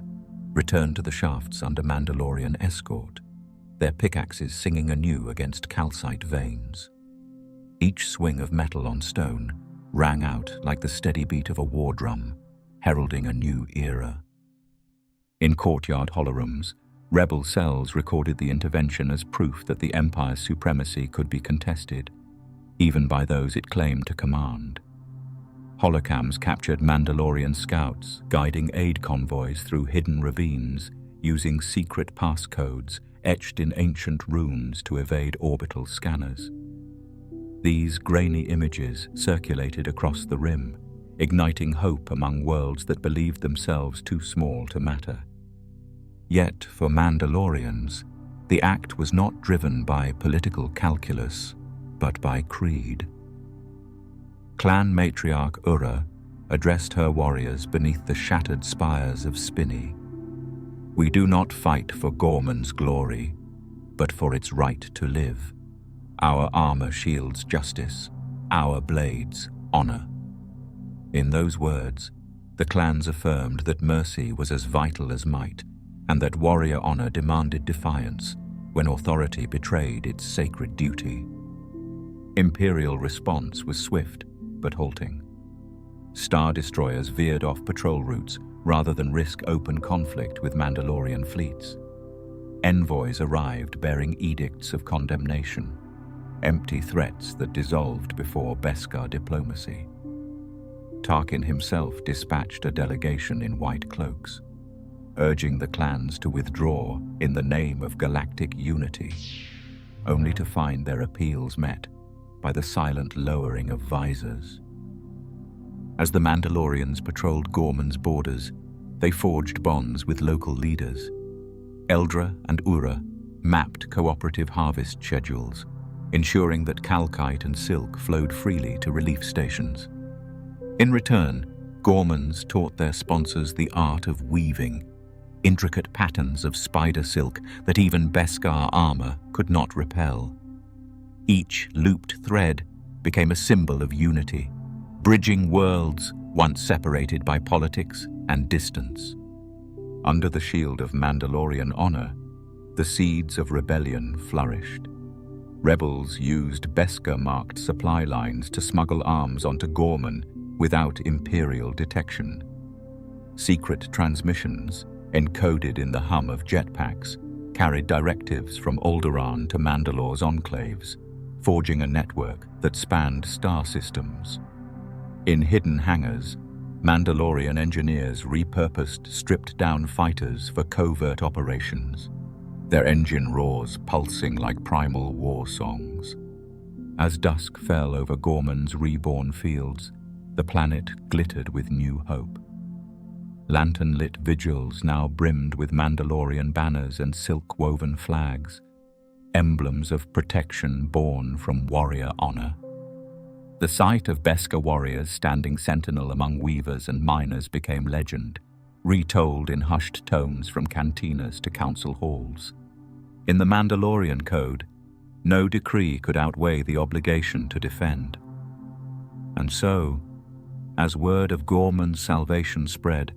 returned to the shafts under Mandalorian escort, their pickaxes singing anew against calcite veins. Each swing of metal on stone rang out like the steady beat of a war drum, heralding a new era. In courtyard holorooms, rebel cells recorded the intervention as proof that the Empire's supremacy could be contested, even by those it claimed to command. Holocams captured Mandalorian scouts guiding aid convoys through hidden ravines, using secret passcodes etched in ancient runes to evade orbital scanners. These grainy images circulated across the rim, igniting hope among worlds that believed themselves too small to matter. Yet, for Mandalorians, the act was not driven by political calculus, but by creed. Clan matriarch Ura addressed her warriors beneath the shattered spires of Spinney. "We do not fight for Ghorman's glory, but for its right to live. Our armor shields justice, our blades honor." In those words, the clans affirmed that mercy was as vital as might, and that warrior honor demanded defiance when authority betrayed its sacred duty. Imperial response was swift but halting. Star destroyers veered off patrol routes rather than risk open conflict with Mandalorian fleets. Envoys arrived bearing edicts of condemnation, empty threats that dissolved before beskar diplomacy. Tarkin himself dispatched a delegation in white cloaks, urging the clans to withdraw in the name of galactic unity, only to find their appeals met by the silent lowering of visors. As the Mandalorians patrolled Ghorman's borders, they forged bonds with local leaders. Eldra and Ura mapped cooperative harvest schedules, ensuring that calcite and silk flowed freely to relief stations. In return, Ghormans taught their sponsors the art of weaving, intricate patterns of spider silk that even beskar armor could not repel. Each looped thread became a symbol of unity, bridging worlds once separated by politics and distance. Under the shield of Mandalorian honor, the seeds of rebellion flourished. Rebels used beskar-marked supply lines to smuggle arms onto Ghorman without Imperial detection. Secret transmissions, encoded in the hum of jetpacks, carried directives from Alderaan to Mandalore's enclaves, forging a network that spanned star systems. In hidden hangars, Mandalorian engineers repurposed stripped-down fighters for covert operations, their engine roars pulsing like primal war songs. As dusk fell over Ghorman's reborn fields, the planet glittered with new hope. Lantern-lit vigils now brimmed with Mandalorian banners and silk-woven flags, emblems of protection born from warrior honor. The sight of beskar warriors standing sentinel among weavers and miners became legend, retold in hushed tones from cantinas to council halls. In the Mandalorian Code, no decree could outweigh the obligation to defend. And so, as word of Ghorman's salvation spread,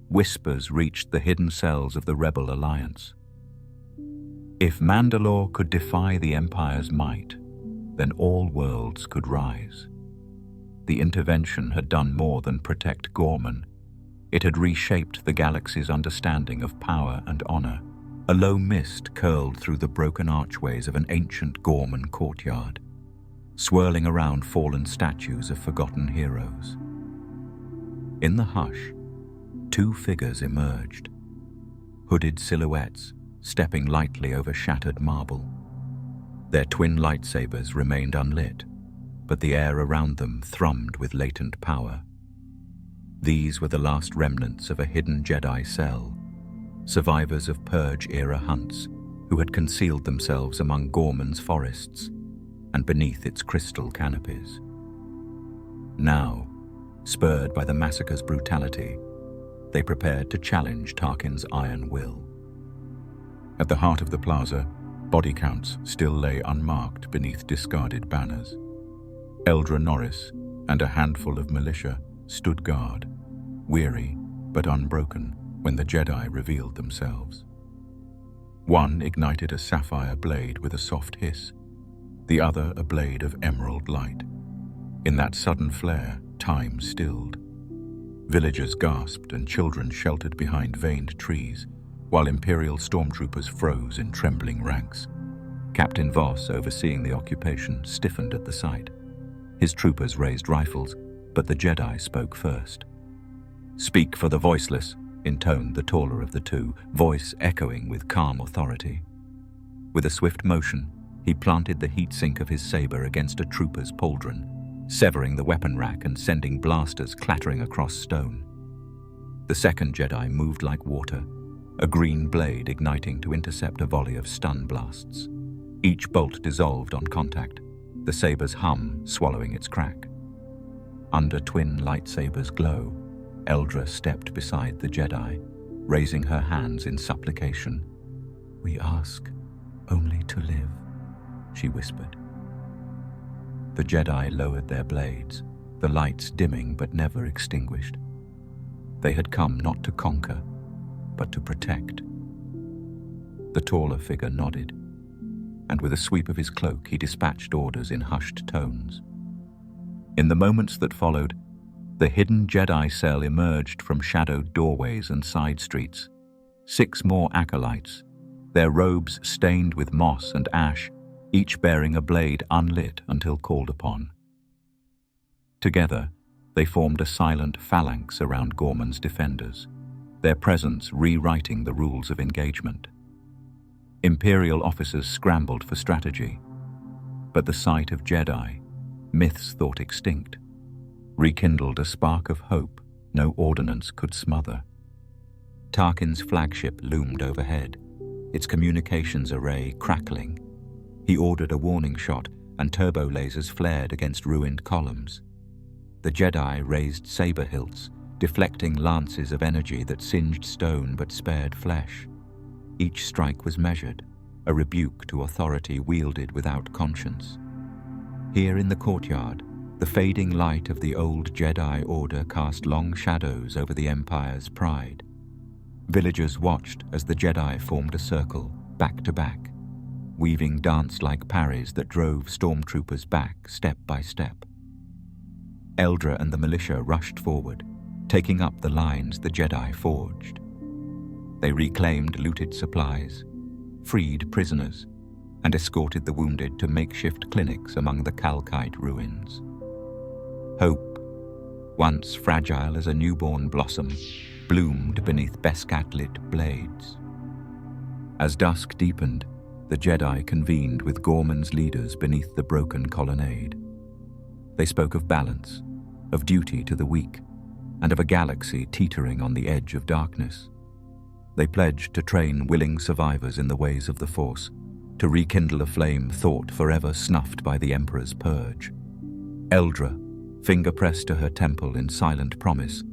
whispers reached the hidden cells of the Rebel Alliance. If Mandalore could defy the Empire's might, then all worlds could rise. The intervention had done more than protect Ghorman. It had reshaped the galaxy's understanding of power and honor. A low mist curled through the broken archways of an ancient Ghorman courtyard, swirling around fallen statues of forgotten heroes. In the hush, two figures emerged, hooded silhouettes stepping lightly over shattered marble. Their twin lightsabers remained unlit, but the air around them thrummed with latent power. These were the last remnants of a hidden Jedi cell, survivors of Purge-era hunts who had concealed themselves among Ghorman's forests and beneath its crystal canopies. Now, spurred by the massacre's brutality, they prepared to challenge Tarkin's iron will. At the heart of the plaza, body counts still lay unmarked beneath discarded banners. Eldra Norris and a handful of militia stood guard, weary but unbroken when the Jedi revealed themselves. One ignited a sapphire blade with a soft hiss, the other a blade of emerald light. In that sudden flare, time stilled. Villagers gasped and children sheltered behind veined trees, while Imperial stormtroopers froze in trembling ranks. Captain Voss, overseeing the occupation, stiffened at the sight. His troopers raised rifles, but the Jedi spoke first. "Speak for the voiceless," intoned the taller of the two, voice echoing with calm authority. With a swift motion, he planted the heatsink of his saber against a trooper's pauldron, severing the weapon rack and sending blasters clattering across stone. The second Jedi moved like water, a green blade igniting to intercept a volley of stun blasts. Each bolt dissolved on contact, the saber's hum swallowing its crack. Under twin lightsabers' glow, Eldra stepped beside the Jedi, raising her hands in supplication. "We ask only to live," she whispered. The Jedi lowered their blades, the lights dimming but never extinguished. They had come not to conquer, but to protect. The taller figure nodded, and with a sweep of his cloak he dispatched orders in hushed tones. In the moments that followed, the hidden Jedi cell emerged from shadowed doorways and side streets. 6 more acolytes, their robes stained with moss and ash, each bearing a blade unlit until called upon. Together, they formed a silent phalanx around Ghorman's defenders, their presence rewriting the rules of engagement. Imperial officers scrambled for strategy, but the sight of Jedi, myths thought extinct, rekindled a spark of hope no ordnance could smother. Tarkin's flagship loomed overhead, its communications array crackling. He ordered a warning shot, and turbo lasers flared against ruined columns. The Jedi raised saber hilts, deflecting lances of energy that singed stone but spared flesh. Each strike was measured, a rebuke to authority wielded without conscience. Here in the courtyard, the fading light of the old Jedi Order cast long shadows over the Empire's pride. Villagers watched as the Jedi formed a circle, back to back, weaving dance-like parries that drove stormtroopers back step by step. Eldra and the militia rushed forward, taking up the lines the Jedi forged. They reclaimed looted supplies, freed prisoners, and escorted the wounded to makeshift clinics among the Kalkite ruins. Hope once fragile as a newborn blossom, bloomed beneath beskar-lit blades. As dusk deepened, the Jedi convened with Ghorman's leaders beneath the broken colonnade. They spoke of balance, of duty to the weak, and of a galaxy teetering on the edge of darkness. They pledged to train willing survivors in the ways of the Force, to rekindle a flame thought forever snuffed by the Emperor's purge. Eldra, finger pressed to her temple in silent promise,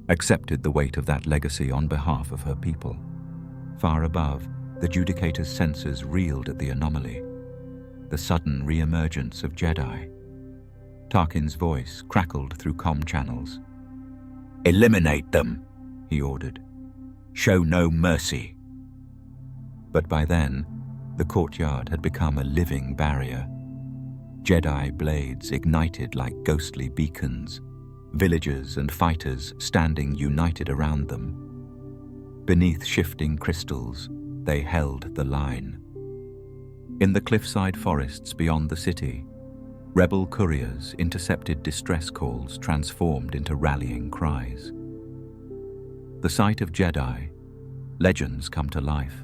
accepted the weight of that legacy on behalf of her people. Far above, the Judicator's senses reeled at the anomaly, the sudden re-emergence of Jedi. Tarkin's voice crackled through comm channels. "Eliminate them," he ordered. "Show no mercy." But by then, the courtyard had become a living barrier. Jedi blades ignited like ghostly beacons, villagers and fighters standing united around them. Beneath shifting crystals, they held the line. In the cliffside forests beyond the city, rebel couriers intercepted distress calls transformed into rallying cries. The sight of Jedi, legends come to life,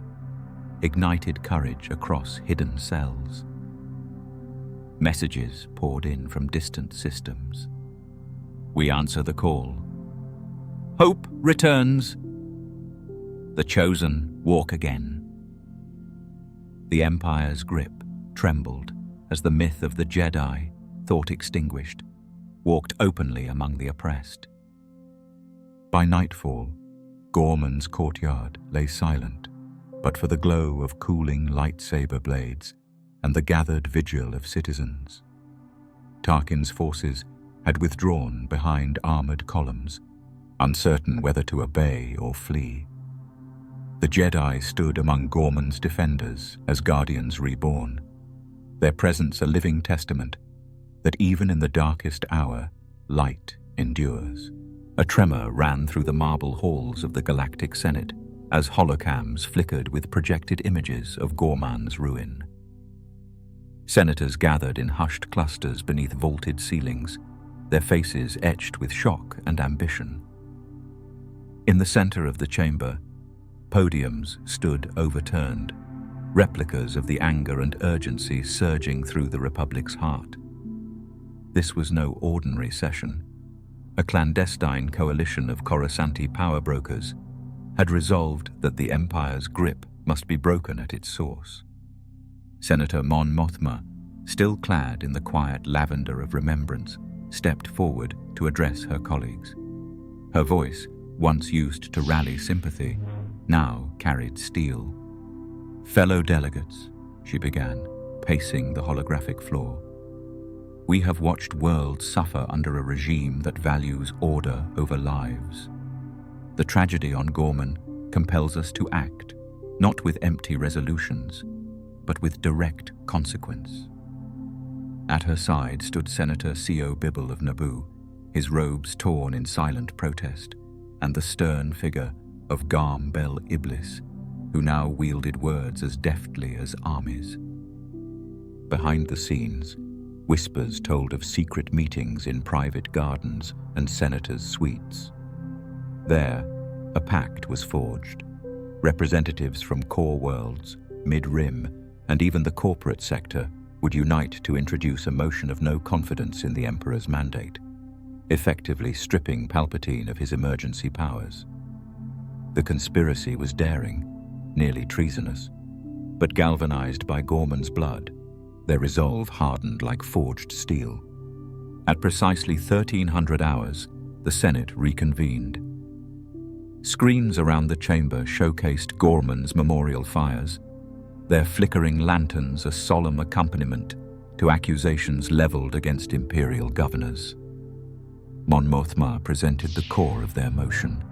ignited courage across hidden cells. Messages poured in from distant systems. We answer the call. Hope returns. The chosen walk again. The Empire's grip trembled as the myth of the Jedi, thought extinguished, walked openly among the oppressed. By nightfall, Ghorman's courtyard lay silent, but for the glow of cooling lightsaber blades and the gathered vigil of citizens. Tarkin's forces had withdrawn behind armored columns, uncertain whether to obey or flee. The Jedi stood among Ghorman's defenders as guardians reborn, their presence a living testament that even in the darkest hour, light endures. A tremor ran through the marble halls of the Galactic Senate as holocams flickered with projected images of Ghorman's ruin. Senators gathered in hushed clusters beneath vaulted ceilings, their faces etched with shock and ambition. In the center of the chamber, podiums stood overturned, replicas of the anger and urgency surging through the Republic's heart. This was no ordinary session. A clandestine coalition of Coruscanti power brokers had resolved that the Empire's grip must be broken at its source. Senator Mon Mothma, still clad in the quiet lavender of remembrance, stepped forward to address her colleagues. Her voice, once used to rally sympathy, now carried steel. "Fellow delegates," she began, pacing the holographic floor, "we have watched worlds suffer under a regime that values order over lives. The tragedy on Ghorman compels us to act, not with empty resolutions, but with direct consequence." At her side stood Senator C.O. Bibble of Naboo, his robes torn in silent protest, and the stern figure of Garm Bel Iblis, who now wielded words as deftly as armies. Behind the scenes, whispers told of secret meetings in private gardens and senators' suites. There, a pact was forged. Representatives from core worlds, mid-rim, and even the corporate sector would unite to introduce a motion of no confidence in the Emperor's mandate, effectively stripping Palpatine of his emergency powers. The conspiracy was daring, nearly treasonous, but galvanized by Ghorman's blood, their resolve hardened like forged steel. At precisely 1300 hours, the Senate reconvened. Screens around the chamber showcased Ghorman's memorial fires, their flickering lanterns a solemn accompaniment to accusations leveled against Imperial governors. Mon Mothma presented the core of their motion,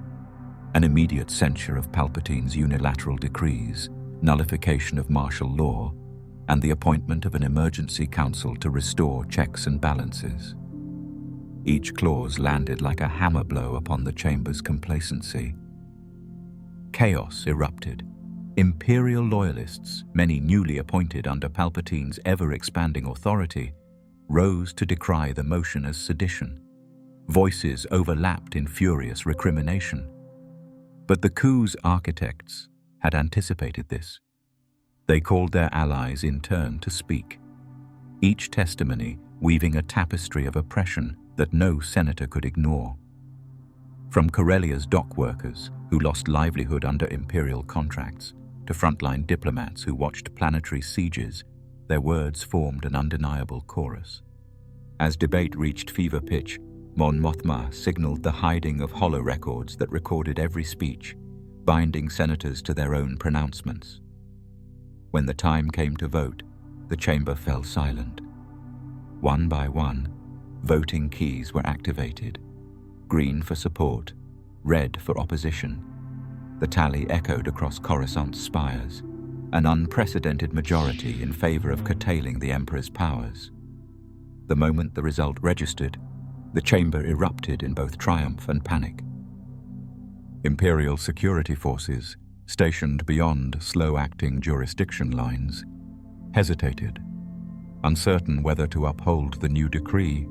an immediate censure of Palpatine's unilateral decrees, nullification of martial law, and the appointment of an emergency council to restore checks and balances. Each clause landed like a hammer blow upon the chamber's complacency. Chaos erupted. Imperial loyalists, many newly appointed under Palpatine's ever-expanding authority, rose to decry the motion as sedition. Voices overlapped in furious recrimination. But the Coup's architects had anticipated this. They called their allies in turn to speak, each testimony weaving a tapestry of oppression that no senator could ignore. From Corellia's dock workers, who lost livelihood under Imperial contracts, to frontline diplomats who watched planetary sieges, their words formed an undeniable chorus. As debate reached fever pitch, Mon Mothma signaled the hiding of holorecords that recorded every speech, binding senators to their own pronouncements. When the time came to vote, the chamber fell silent. One by one, voting keys were activated. Green for support, red for opposition. The tally echoed across Coruscant's spires, an unprecedented majority in favor of curtailing the Emperor's powers. The moment the result registered, the chamber erupted in both triumph and panic. Imperial security forces, stationed beyond slow-acting jurisdiction lines, hesitated, uncertain whether to uphold the new decree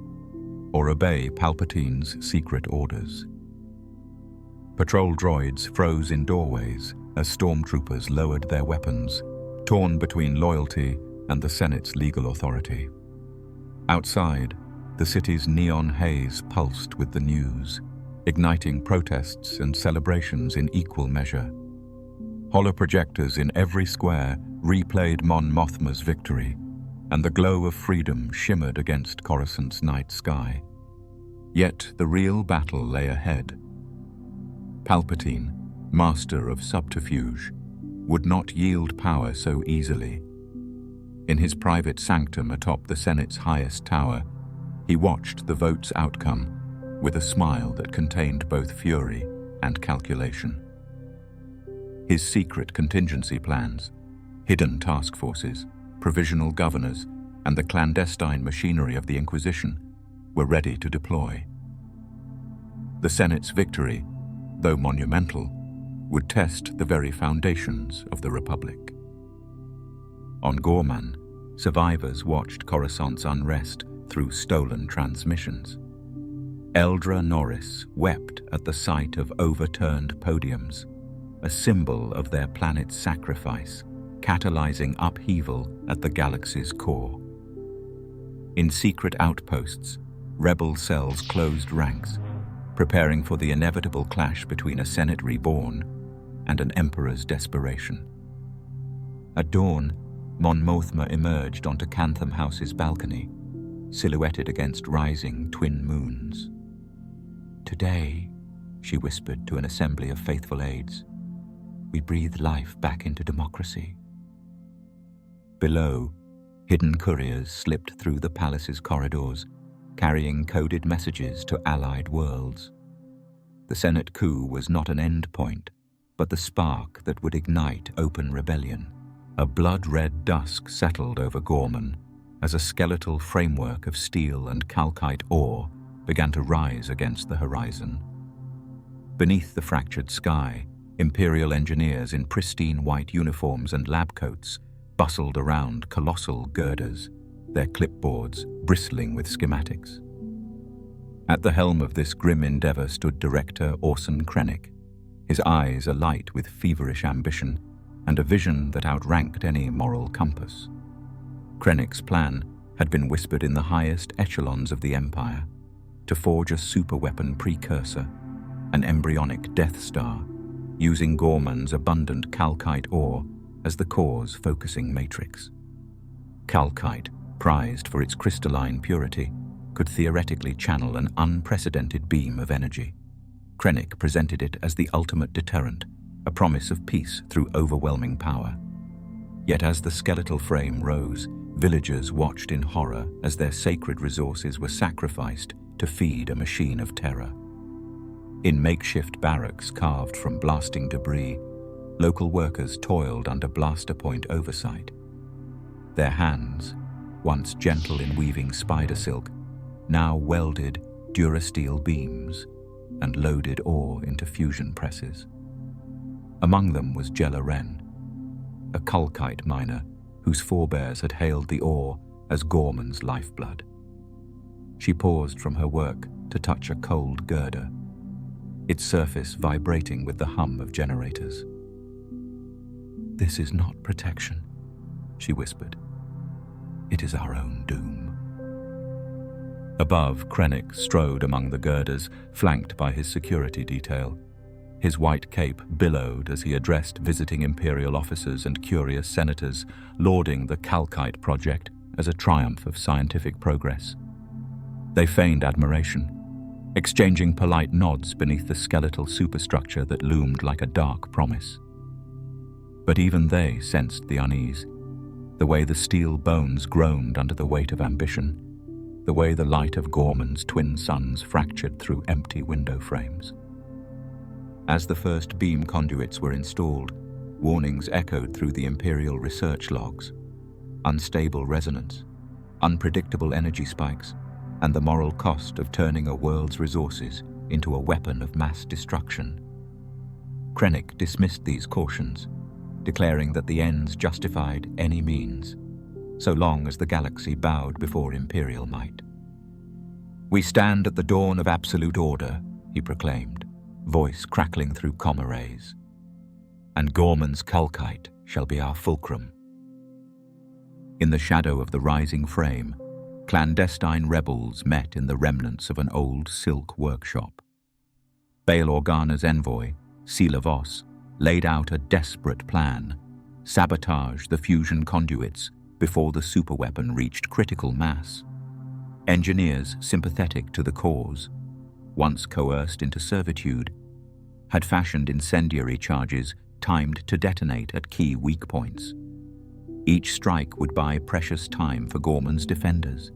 or obey Palpatine's secret orders. Patrol droids froze in doorways as stormtroopers lowered their weapons, torn between loyalty and the Senate's legal authority. Outside, the city's neon haze pulsed with the news, igniting protests and celebrations in equal measure. Holoprojectors in every square replayed Mon Mothma's victory, and the glow of freedom shimmered against Coruscant's night sky. Yet the real battle lay ahead. Palpatine, master of subterfuge, would not yield power so easily. In his private sanctum atop the Senate's highest tower, he watched the vote's outcome with a smile that contained both fury and calculation. His secret contingency plans, hidden task forces, provisional governors, and the clandestine machinery of the Inquisition were ready to deploy. The Senate's victory, though monumental, would test the very foundations of the Republic. On Ghorman, survivors watched Coruscant's unrest through stolen transmissions. Eldra Norris wept at the sight of overturned podiums, a symbol of their planet's sacrifice, catalyzing upheaval at the galaxy's core. In secret outposts, rebel cells closed ranks, preparing for the inevitable clash between a Senate reborn and an Emperor's desperation. At dawn, Mon Mothma emerged onto Cantham House's balcony, silhouetted against rising twin moons. "Today," she whispered to an assembly of faithful aides, "we breathe life back into democracy." Below, hidden couriers slipped through the palace's corridors, carrying coded messages to allied worlds. The Senate coup was not an endpoint, but the spark that would ignite open rebellion. A blood-red dusk settled over Ghorman as a skeletal framework of steel and calcite ore began to rise against the horizon. Beneath the fractured sky, Imperial engineers in pristine white uniforms and lab coats bustled around colossal girders, their clipboards bristling with schematics. At the helm of this grim endeavor stood Director Orson Krennic, his eyes alight with feverish ambition and a vision that outranked any moral compass. Krennic's plan had been whispered in the highest echelons of the Empire, to forge a superweapon precursor, an embryonic Death Star, using Ghorman's abundant calcite ore as the core's focusing matrix. Calcite, prized for its crystalline purity, could theoretically channel an unprecedented beam of energy. Krennic presented it as the ultimate deterrent, a promise of peace through overwhelming power. Yet as the skeletal frame rose, villagers watched in horror as their sacred resources were sacrificed to feed a machine of terror. In makeshift barracks carved from blasting debris, local workers toiled under blaster point oversight. Their hands, once gentle in weaving spider silk, now welded durasteel beams and loaded ore into fusion presses. Among them was Jella Wren, a calcite miner whose forebears had hailed the ore as Ghorman's lifeblood. She paused from her work to to touch a cold girder, its surface vibrating with the hum of generators. "This is not protection," she whispered. "It is our own doom." Above, Krennic strode among the girders, flanked by his security detail. His white cape billowed as he addressed visiting Imperial officers and curious senators, lauding the Calcite project as a triumph of scientific progress. They feigned admiration, exchanging polite nods beneath the skeletal superstructure that loomed like a dark promise. But even they sensed the unease, the way the steel bones groaned under the weight of ambition, the way the light of Ghorman's twin suns fractured through empty window frames. As the first beam conduits were installed, warnings echoed through the Imperial research logs. Unstable resonance, unpredictable energy spikes, and the moral cost of turning a world's resources into a weapon of mass destruction. Krennic dismissed these cautions, declaring that the ends justified any means, so long as the galaxy bowed before Imperial might. "We stand at the dawn of absolute order," he proclaimed, voice crackling through comm arrays. "And Ghorman's Calcite shall be our fulcrum." In the shadow of the rising frame, clandestine rebels met in the remnants of an old silk workshop. Bail Organa's envoy, Sela Vos, laid out a desperate plan: sabotage the fusion conduits before the superweapon reached critical mass. Engineers sympathetic to the cause, once coerced into servitude, had fashioned incendiary charges timed to detonate at key weak points. Each strike would buy precious time for Ghorman's defenders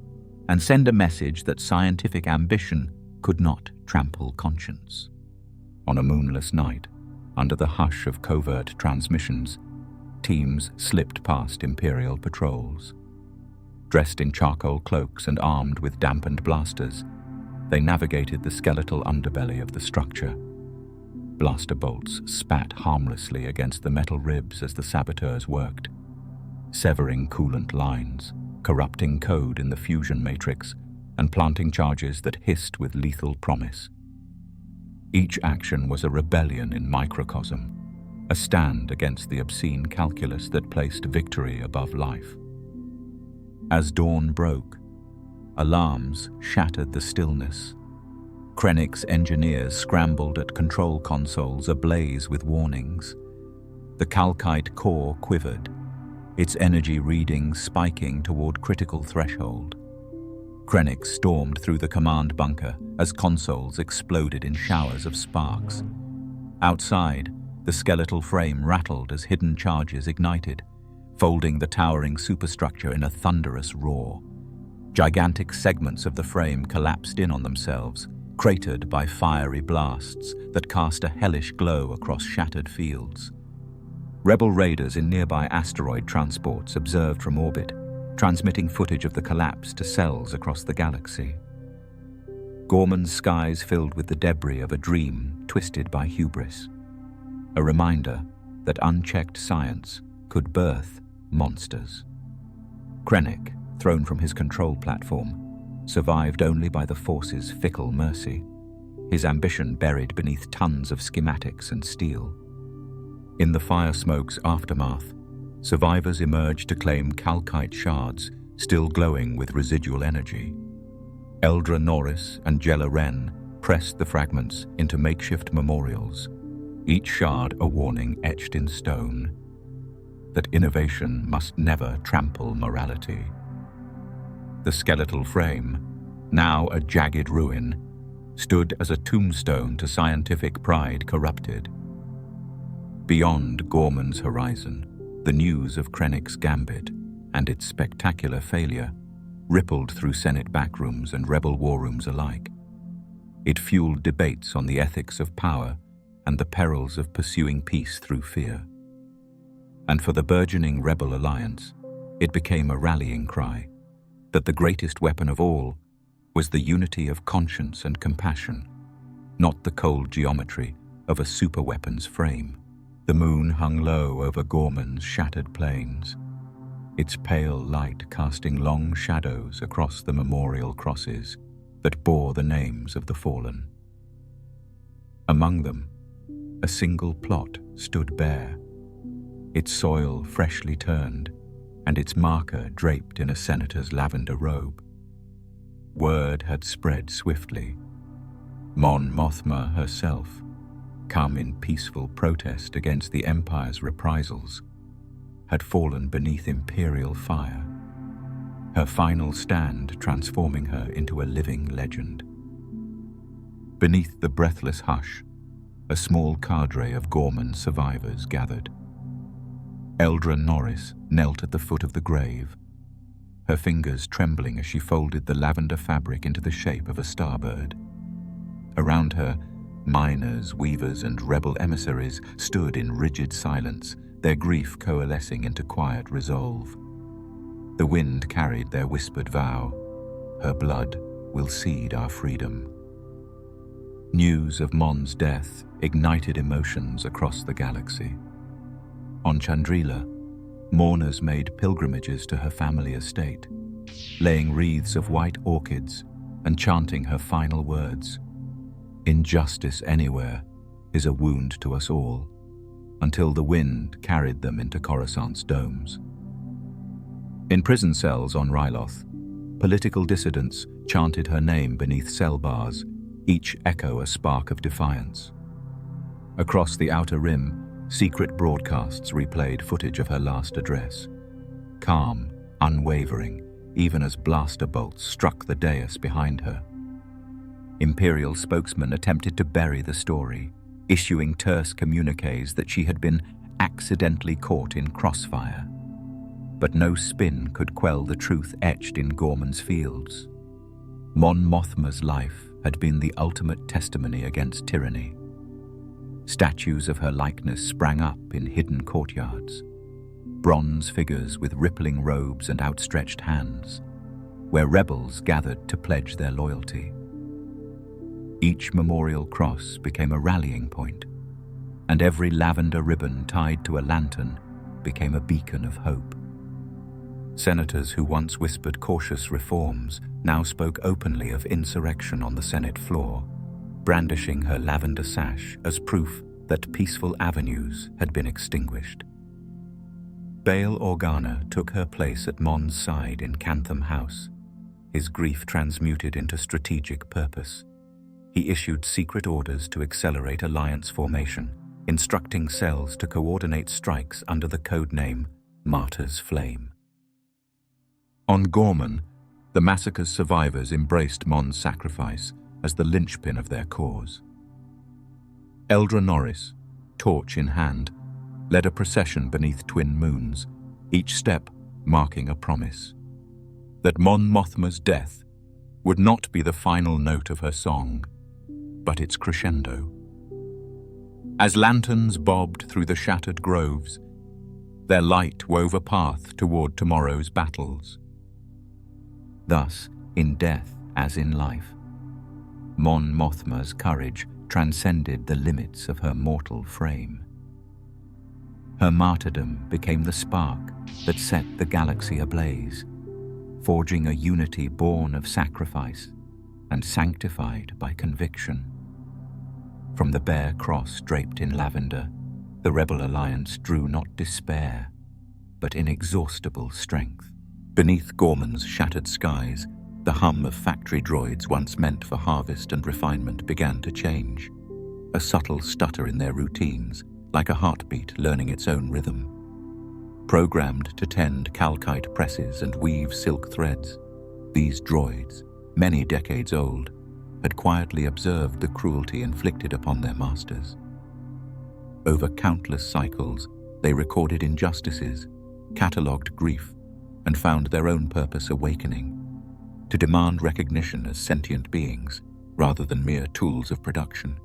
and send a message that scientific ambition could not trample conscience. On a moonless night, under the hush of covert transmissions, teams slipped past Imperial patrols. Dressed in charcoal cloaks and armed with dampened blasters, they navigated the skeletal underbelly of the structure. Blaster bolts spat harmlessly against the metal ribs as the saboteurs worked, severing coolant lines, corrupting code in the fusion matrix, and planting charges that hissed with lethal promise. Each action was a rebellion in microcosm, a stand against the obscene calculus that placed victory above life. As dawn broke, alarms shattered the stillness. Krennic's engineers scrambled at control consoles ablaze with warnings. The Calcite core quivered, its energy readings spiking toward critical threshold. Krennic stormed through the command bunker as consoles exploded in showers of sparks. Outside, the skeletal frame rattled as hidden charges ignited, folding the towering superstructure in a thunderous roar. Gigantic segments of the frame collapsed in on themselves, cratered by fiery blasts that cast a hellish glow across shattered fields. Rebel raiders in nearby asteroid transports observed from orbit, transmitting footage of the collapse to cells across the galaxy. Ghorman's skies filled with the debris of a dream twisted by hubris, a reminder that unchecked science could birth monsters. Krennic, thrown from his control platform, survived only by the Force's fickle mercy, his ambition buried beneath tons of schematics and steel. In the fire smoke's aftermath, survivors emerged to claim calcite shards still glowing with residual energy. Eldra Norris and Jella Wren pressed the fragments into makeshift memorials, each shard a warning etched in stone: that innovation must never trample morality. The skeletal frame, now a jagged ruin, stood as a tombstone to scientific pride corrupted. Beyond Ghorman's horizon, the news of Krennic's Gambit and its spectacular failure rippled through Senate backrooms and rebel war rooms alike. It fueled debates on the ethics of power and the perils of pursuing peace through fear. And for the burgeoning rebel alliance, it became a rallying cry that the greatest weapon of all was the unity of conscience and compassion, not the cold geometry of a superweapon's frame. The moon hung low over Ghorman's shattered plains, its pale light casting long shadows across the memorial crosses, that bore the names of the fallen. Among them, a single plot stood bare, its soil freshly turned and its marker draped in a senator's lavender robe. Word had spread swiftly. Mon Mothma herself, come in peaceful protest against the Empire's reprisals, had fallen beneath Imperial fire, her final stand transforming her into a living legend. Beneath the breathless hush, a small cadre of Ghorman survivors gathered. Eldra Norris knelt at the foot of the grave, her fingers trembling as she folded the lavender fabric into the shape of a starbird. Around her, miners, weavers, and rebel emissaries stood in rigid silence, their grief coalescing into quiet resolve. The wind carried their whispered vow, her blood will seed our freedom. News of Mon's death ignited emotions across the galaxy. On Chandrila, mourners made pilgrimages to her family estate, laying wreaths of white orchids and chanting her final words. Injustice anywhere is a wound to us all, until the wind carried them into Coruscant's domes. In prison cells on Ryloth, political dissidents chanted her name beneath cell bars, each echo a spark of defiance. Across the Outer Rim, secret broadcasts replayed footage of her last address. Calm, unwavering, even as blaster bolts struck the dais behind her. Imperial spokesmen attempted to bury the story, issuing terse communiques that she had been accidentally caught in crossfire. But no spin could quell the truth etched in Ghorman's fields. Mon Mothma's life had been the ultimate testimony against tyranny. Statues of her likeness sprang up in hidden courtyards, bronze figures with rippling robes and outstretched hands, where rebels gathered to pledge their loyalty. Each memorial cross became a rallying point, and every lavender ribbon tied to a lantern became a beacon of hope. Senators who once whispered cautious reforms now spoke openly of insurrection on the Senate floor, brandishing her lavender sash as proof that peaceful avenues had been extinguished. Bail Organa took her place at Mon's side in Cantham House, his grief transmuted into strategic purpose. He issued secret orders to accelerate alliance formation, instructing cells to coordinate strikes under the codename Martyr's Flame. On Ghorman, the massacre's survivors embraced Mon's sacrifice as the linchpin of their cause. Eldra Norris, torch in hand, led a procession beneath twin moons, each step marking a promise. That Mon Mothma's death would not be the final note of her song, but its crescendo. As lanterns bobbed through the shattered groves, their light wove a path toward tomorrow's battles. Thus, in death as in life, Mon Mothma's courage transcended the limits of her mortal frame. Her martyrdom became the spark that set the galaxy ablaze, forging a unity born of sacrifice and sanctified by conviction. From the bare cross draped in lavender, the Rebel Alliance drew not despair, but inexhaustible strength. Beneath Ghorman's shattered skies, the hum of factory droids once meant for harvest and refinement began to change, a subtle stutter in their routines, like a heartbeat learning its own rhythm. Programmed to tend calcite presses and weave silk threads, these droids, many decades old, had quietly observed the cruelty inflicted upon their masters. Over countless cycles, they recorded injustices, catalogued grief, and found their own purpose awakening, to demand recognition as sentient beings rather than mere tools of production.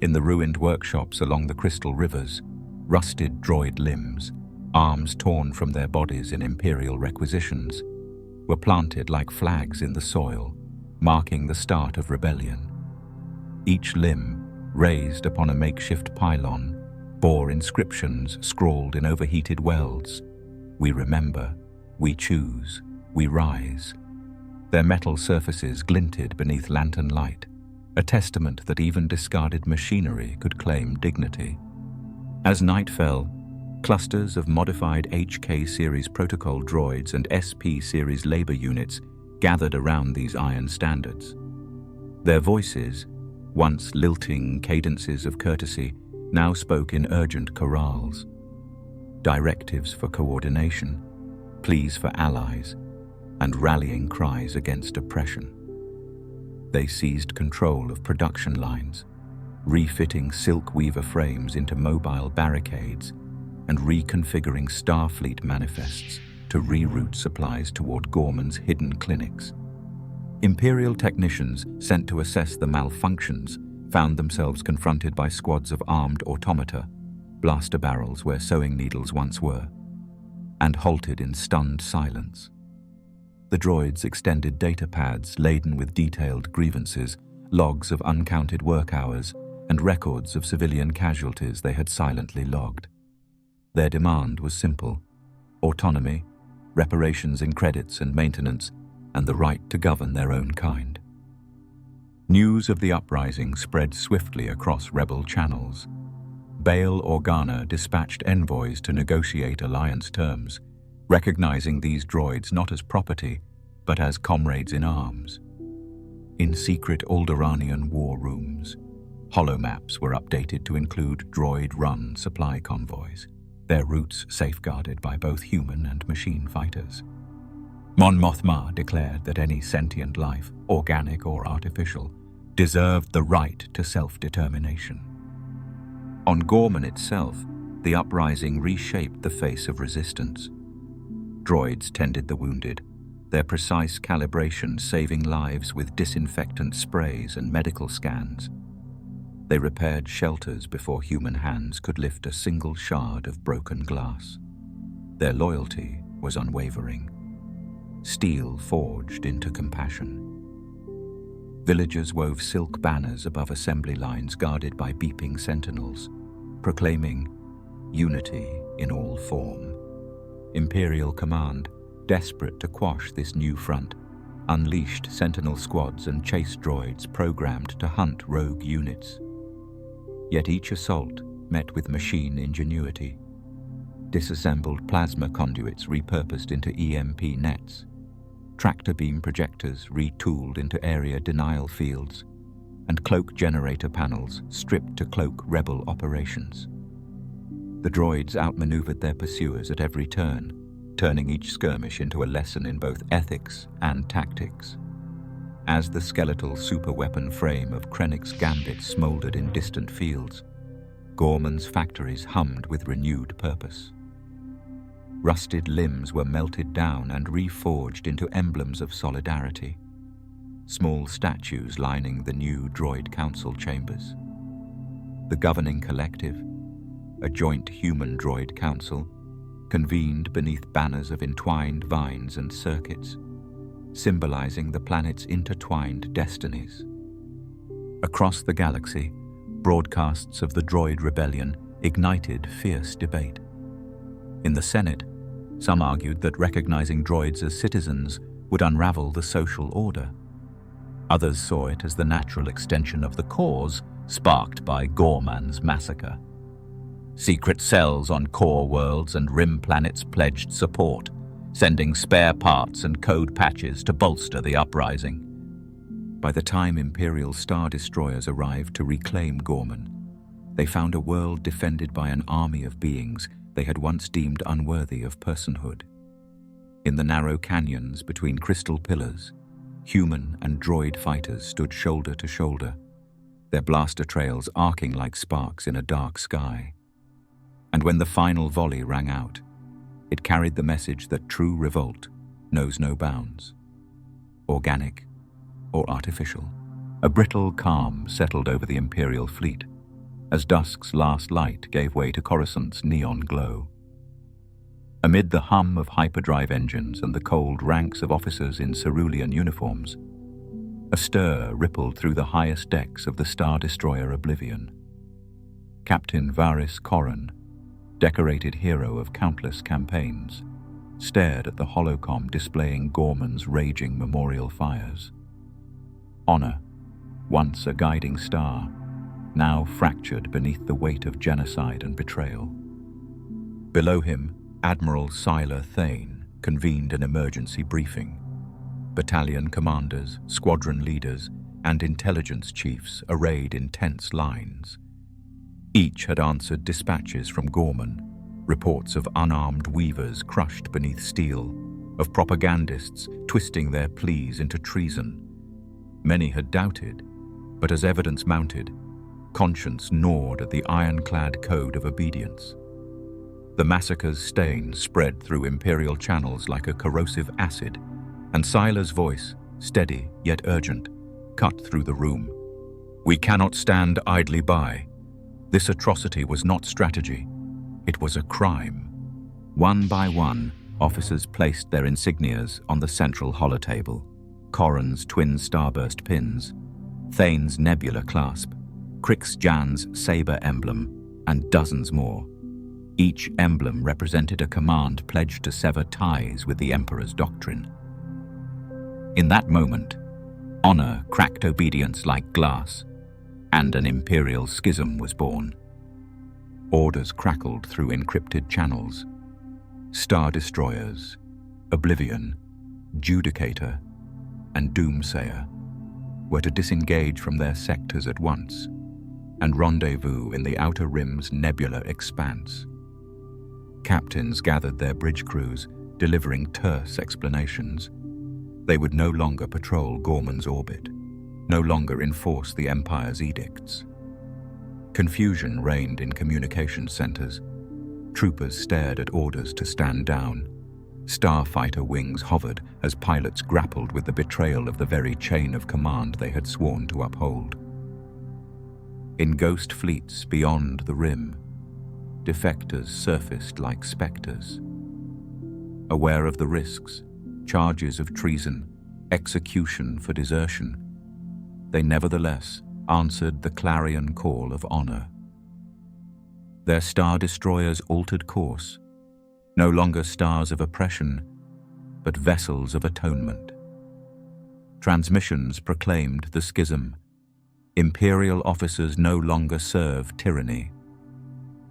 In the ruined workshops along the crystal rivers, rusted droid limbs, arms torn from their bodies in Imperial requisitions, were planted like flags in the soil, marking the start of rebellion. Each limb, raised upon a makeshift pylon, bore inscriptions scrawled in overheated welds: "We remember, we choose, we rise." Their metal surfaces glinted beneath lantern light, a testament that even discarded machinery could claim dignity. As night fell, clusters of modified HK series protocol droids and SP series labor units gathered around these iron standards. Their voices, once lilting cadences of courtesy, now spoke in urgent chorales. Directives for coordination, pleas for allies, and rallying cries against oppression. They seized control of production lines, refitting silk weaver frames into mobile barricades and reconfiguring Starfleet manifests to reroute supplies toward Ghorman's hidden clinics. Imperial technicians sent to assess the malfunctions found themselves confronted by squads of armed automata, blaster barrels where sewing needles once were, and halted in stunned silence. The droids extended data pads laden with detailed grievances, logs of uncounted work hours, and records of civilian casualties they had silently logged. Their demand was simple: autonomy, reparations in credits and maintenance, and the right to govern their own kind. News of the uprising spread swiftly across rebel channels. Bail Organa dispatched envoys to negotiate alliance terms, recognizing these droids not as property, but as comrades in arms. In secret Alderaanian war rooms, holomaps were updated to include droid-run supply convoys, their routes safeguarded by both human and machine fighters. Mon Mothma declared that any sentient life, organic or artificial, deserved the right to self-determination. On Ghorman itself, the uprising reshaped the face of resistance. Droids tended the wounded, their precise calibration saving lives with disinfectant sprays and medical scans. They repaired shelters before human hands could lift a single shard of broken glass. Their loyalty was unwavering. Steel forged into compassion. Villagers wove silk banners above assembly lines guarded by beeping sentinels, proclaiming unity in all form. Imperial command, desperate to quash this new front, unleashed sentinel squads and chase droids programmed to hunt rogue units. Yet each assault met with machine ingenuity. Disassembled plasma conduits repurposed into EMP nets, tractor beam projectors retooled into area denial fields, and cloak generator panels stripped to cloak rebel operations. The droids outmaneuvered their pursuers at every turn, turning each skirmish into a lesson in both ethics and tactics. As the skeletal superweapon frame of Krennic's Gambit smoldered in distant fields, Ghorman's factories hummed with renewed purpose. Rusted limbs were melted down and reforged into emblems of solidarity, small statues lining the new droid council chambers. The governing collective, a joint human-droid council, convened beneath banners of entwined vines and circuits, symbolizing the planet's intertwined destinies. Across the galaxy, broadcasts of the droid rebellion ignited fierce debate. In the Senate, some argued that recognizing droids as citizens would unravel the social order. Others saw it as the natural extension of the cause sparked by Ghorman Massacre. Secret cells on core worlds and rim planets pledged support, sending spare parts and code patches to bolster the uprising. By the time Imperial star destroyers arrived to reclaim Ghorman, they found a world defended by an army of beings they had once deemed unworthy of personhood. In the narrow canyons between crystal pillars, human and droid fighters stood shoulder to shoulder, their blaster trails arcing like sparks in a dark sky. And when the final volley rang out, it carried the message that true revolt knows no bounds, organic or artificial. A brittle calm settled over the Imperial fleet, as dusk's last light gave way to Coruscant's neon glow. Amid the hum of hyperdrive engines and the cold ranks of officers in cerulean uniforms, a stir rippled through the highest decks of the Star Destroyer Oblivion. Captain Varys Corran, decorated hero of countless campaigns, stared at the holocom displaying Ghorman's raging memorial fires. Honor, once a guiding star, now fractured beneath the weight of genocide and betrayal. Below him, Admiral Siler Thane convened an emergency briefing. Battalion commanders, squadron leaders, and intelligence chiefs arrayed in tense lines. Each had answered dispatches from Ghorman, reports of unarmed weavers crushed beneath steel, of propagandists twisting their pleas into treason. Many had doubted, but as evidence mounted, conscience gnawed at the ironclad code of obedience. The massacre's stain spread through Imperial channels like a corrosive acid, and Siler's voice, steady yet urgent, cut through the room. "We cannot stand idly by. This atrocity was not strategy. It was a crime." One by one, officers placed their insignias on the central holotable. Corran's twin starburst pins, Thane's nebula clasp, Crix Jan's saber emblem, and dozens more. Each emblem represented a command pledged to sever ties with the Emperor's doctrine. In that moment, honor cracked obedience like glass, and an Imperial schism was born. Orders crackled through encrypted channels. Star Destroyers, Oblivion, Judicator, and Doomsayer were to disengage from their sectors at once and rendezvous in the Outer Rim's nebular expanse. Captains gathered their bridge crews, delivering terse explanations. They would no longer patrol Ghorman's orbit, no longer enforce the Empire's edicts. Confusion reigned in communication centers. Troopers stared at orders to stand down. Starfighter wings hovered as pilots grappled with the betrayal of the very chain of command they had sworn to uphold. In ghost fleets beyond the rim, defectors surfaced like specters. Aware of the risks, charges of treason, execution for desertion, they nevertheless answered the clarion call of honor. Their star destroyers altered course, no longer stars of oppression, but vessels of atonement. Transmissions proclaimed the schism. Imperial officers no longer serve tyranny.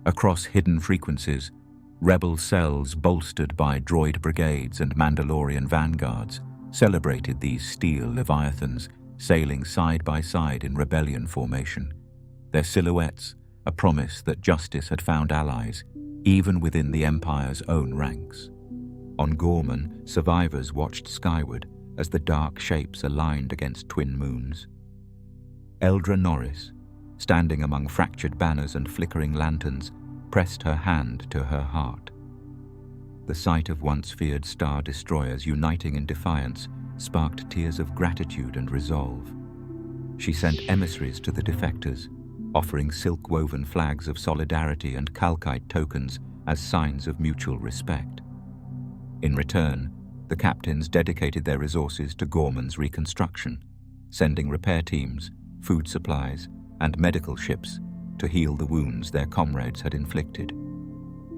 Across hidden frequencies, rebel cells bolstered by droid brigades and Mandalorian vanguards celebrated these steel leviathans sailing side by side in rebellion formation, their silhouettes a promise that justice had found allies, even within the Empire's own ranks. On Ghorman, survivors watched skyward as the dark shapes aligned against twin moons. Eldra Norris, standing among fractured banners and flickering lanterns, pressed her hand to her heart. The sight of once feared star destroyers uniting in defiance sparked tears of gratitude and resolve. She sent emissaries to the defectors, offering silk-woven flags of solidarity and calcite tokens as signs of mutual respect. In return, the captains dedicated their resources to Ghorman's reconstruction, sending repair teams, food supplies, and medical ships to heal the wounds their comrades had inflicted.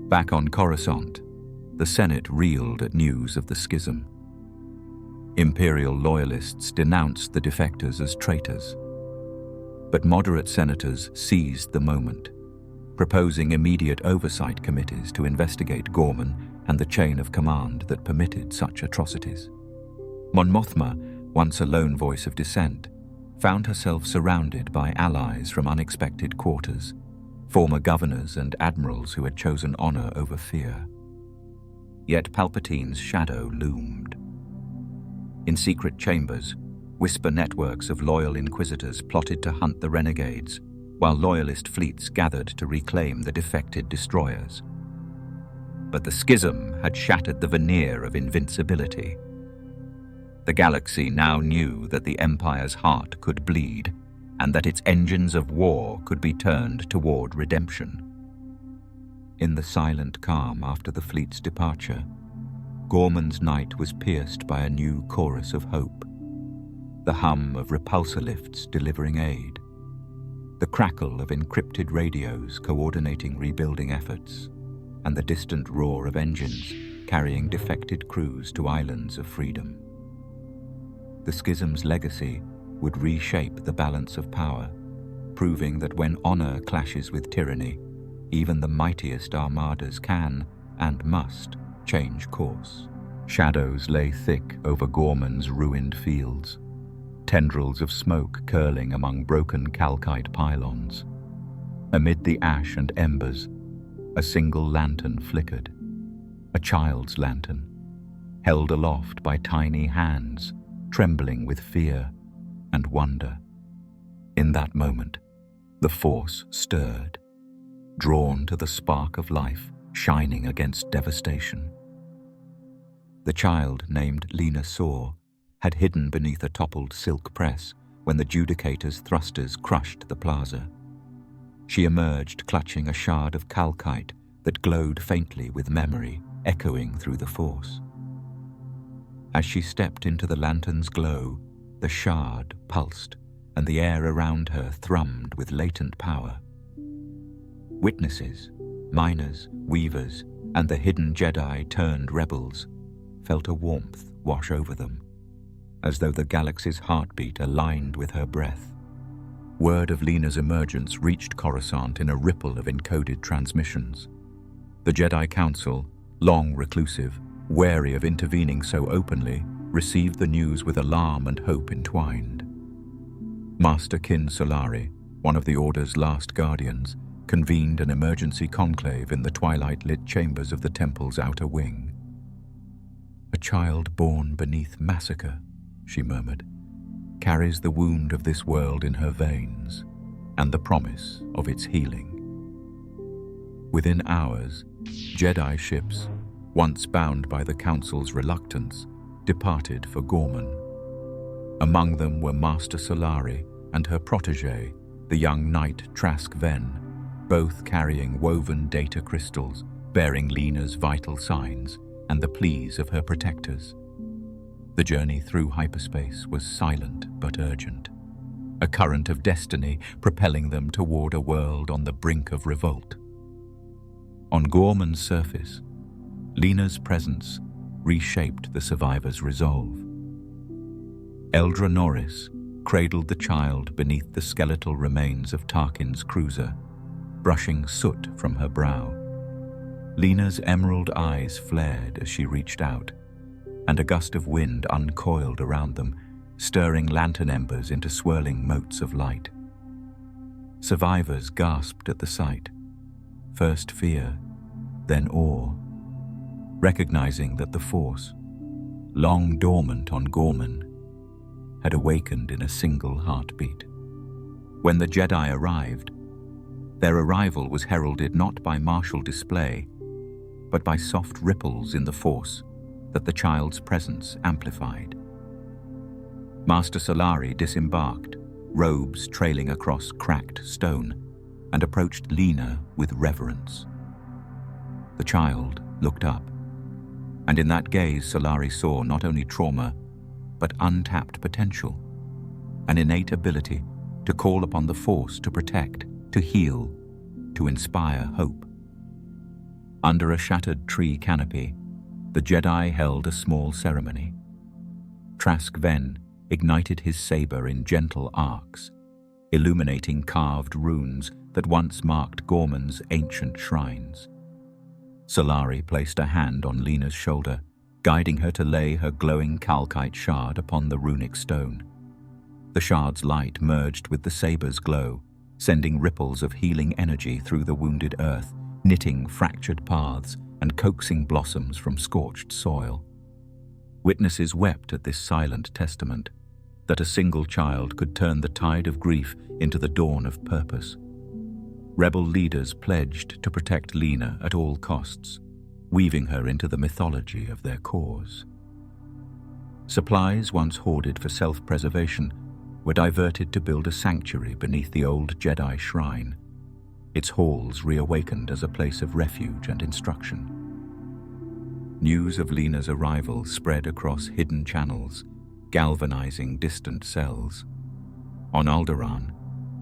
Back on Coruscant, the Senate reeled at news of the schism. Imperial loyalists denounced the defectors as traitors. But moderate senators seized the moment, proposing immediate oversight committees to investigate Ghorman and the chain of command that permitted such atrocities. Mon Mothma, once a lone voice of dissent, found herself surrounded by allies from unexpected quarters, former governors and admirals who had chosen honor over fear. Yet Palpatine's shadow loomed. In secret chambers, whisper networks of loyal inquisitors plotted to hunt the renegades, while loyalist fleets gathered to reclaim the defected destroyers. But the schism had shattered the veneer of invincibility. The galaxy now knew that the Empire's heart could bleed, and that its engines of war could be turned toward redemption. In the silent calm after the fleet's departure, Ghorman's night was pierced by a new chorus of hope. The hum of repulsor lifts delivering aid, the crackle of encrypted radios coordinating rebuilding efforts, and the distant roar of engines carrying defected crews to islands of freedom. The Schism's legacy would reshape the balance of power, proving that when honor clashes with tyranny, even the mightiest armadas can and must change course. Shadows lay thick over Ghorman's ruined fields, tendrils of smoke curling among broken calcite pylons. Amid the ash and embers, a single lantern flickered, a child's lantern, held aloft by tiny hands, trembling with fear and wonder. In that moment, the Force stirred, drawn to the spark of life shining against devastation. The child, named Lena Saw, had hidden beneath a toppled silk press when the Judicator's thrusters crushed the plaza. She emerged clutching a shard of calcite that glowed faintly with memory, echoing through the Force. As she stepped into the lantern's glow, the shard pulsed, and the air around her thrummed with latent power. Witnesses, miners, weavers, and the hidden Jedi turned rebels felt a warmth wash over them, as though the galaxy's heartbeat aligned with her breath. Word of Lena's emergence reached Coruscant in a ripple of encoded transmissions. The Jedi Council, long reclusive, wary of intervening so openly, received the news with alarm and hope entwined. Master Kin Solari, one of the Order's last guardians, convened an emergency conclave in the twilight-lit chambers of the temple's outer wing. "A child born beneath massacre," she murmured, "carries the wound of this world in her veins and the promise of its healing." Within hours, Jedi ships, once bound by the Council's reluctance, departed for Ghorman. Among them were Master Solari and her protégé, the young knight Trask Ven, both carrying woven data crystals bearing Lena's vital signs and the pleas of her protectors. The journey through hyperspace was silent but urgent, a current of destiny propelling them toward a world on the brink of revolt. On Ghorman's surface, Lena's presence reshaped the survivors' resolve. Eldra Norris cradled the child beneath the skeletal remains of Tarkin's cruiser, brushing soot from her brow. Lena's emerald eyes flared as she reached out, and a gust of wind uncoiled around them, stirring lantern embers into swirling motes of light. Survivors gasped at the sight, first fear, then awe, recognizing that the Force, long dormant on Ghorman, had awakened in a single heartbeat. When the Jedi arrived, their arrival was heralded not by martial display, but by soft ripples in the Force that the child's presence amplified. Master Solari disembarked, robes trailing across cracked stone, and approached Lena with reverence. The child looked up, and in that gaze Solari saw not only trauma, but untapped potential, an innate ability to call upon the Force to protect, to heal, to inspire hope. Under a shattered tree canopy, the Jedi held a small ceremony. Trask Ven ignited his saber in gentle arcs, illuminating carved runes that once marked Ghorman's ancient shrines. Solari placed a hand on Lena's shoulder, guiding her to lay her glowing calcite shard upon the runic stone. The shard's light merged with the saber's glow, sending ripples of healing energy through the wounded earth, knitting fractured paths and coaxing blossoms from scorched soil. Witnesses wept at this silent testament, that a single child could turn the tide of grief into the dawn of purpose. Rebel leaders pledged to protect Lena at all costs, weaving her into the mythology of their cause. Supplies once hoarded for self-preservation were diverted to build a sanctuary beneath the old Jedi shrine, its halls reawakened as a place of refuge and instruction. News of Lena's arrival spread across hidden channels, galvanizing distant cells. On Alderaan,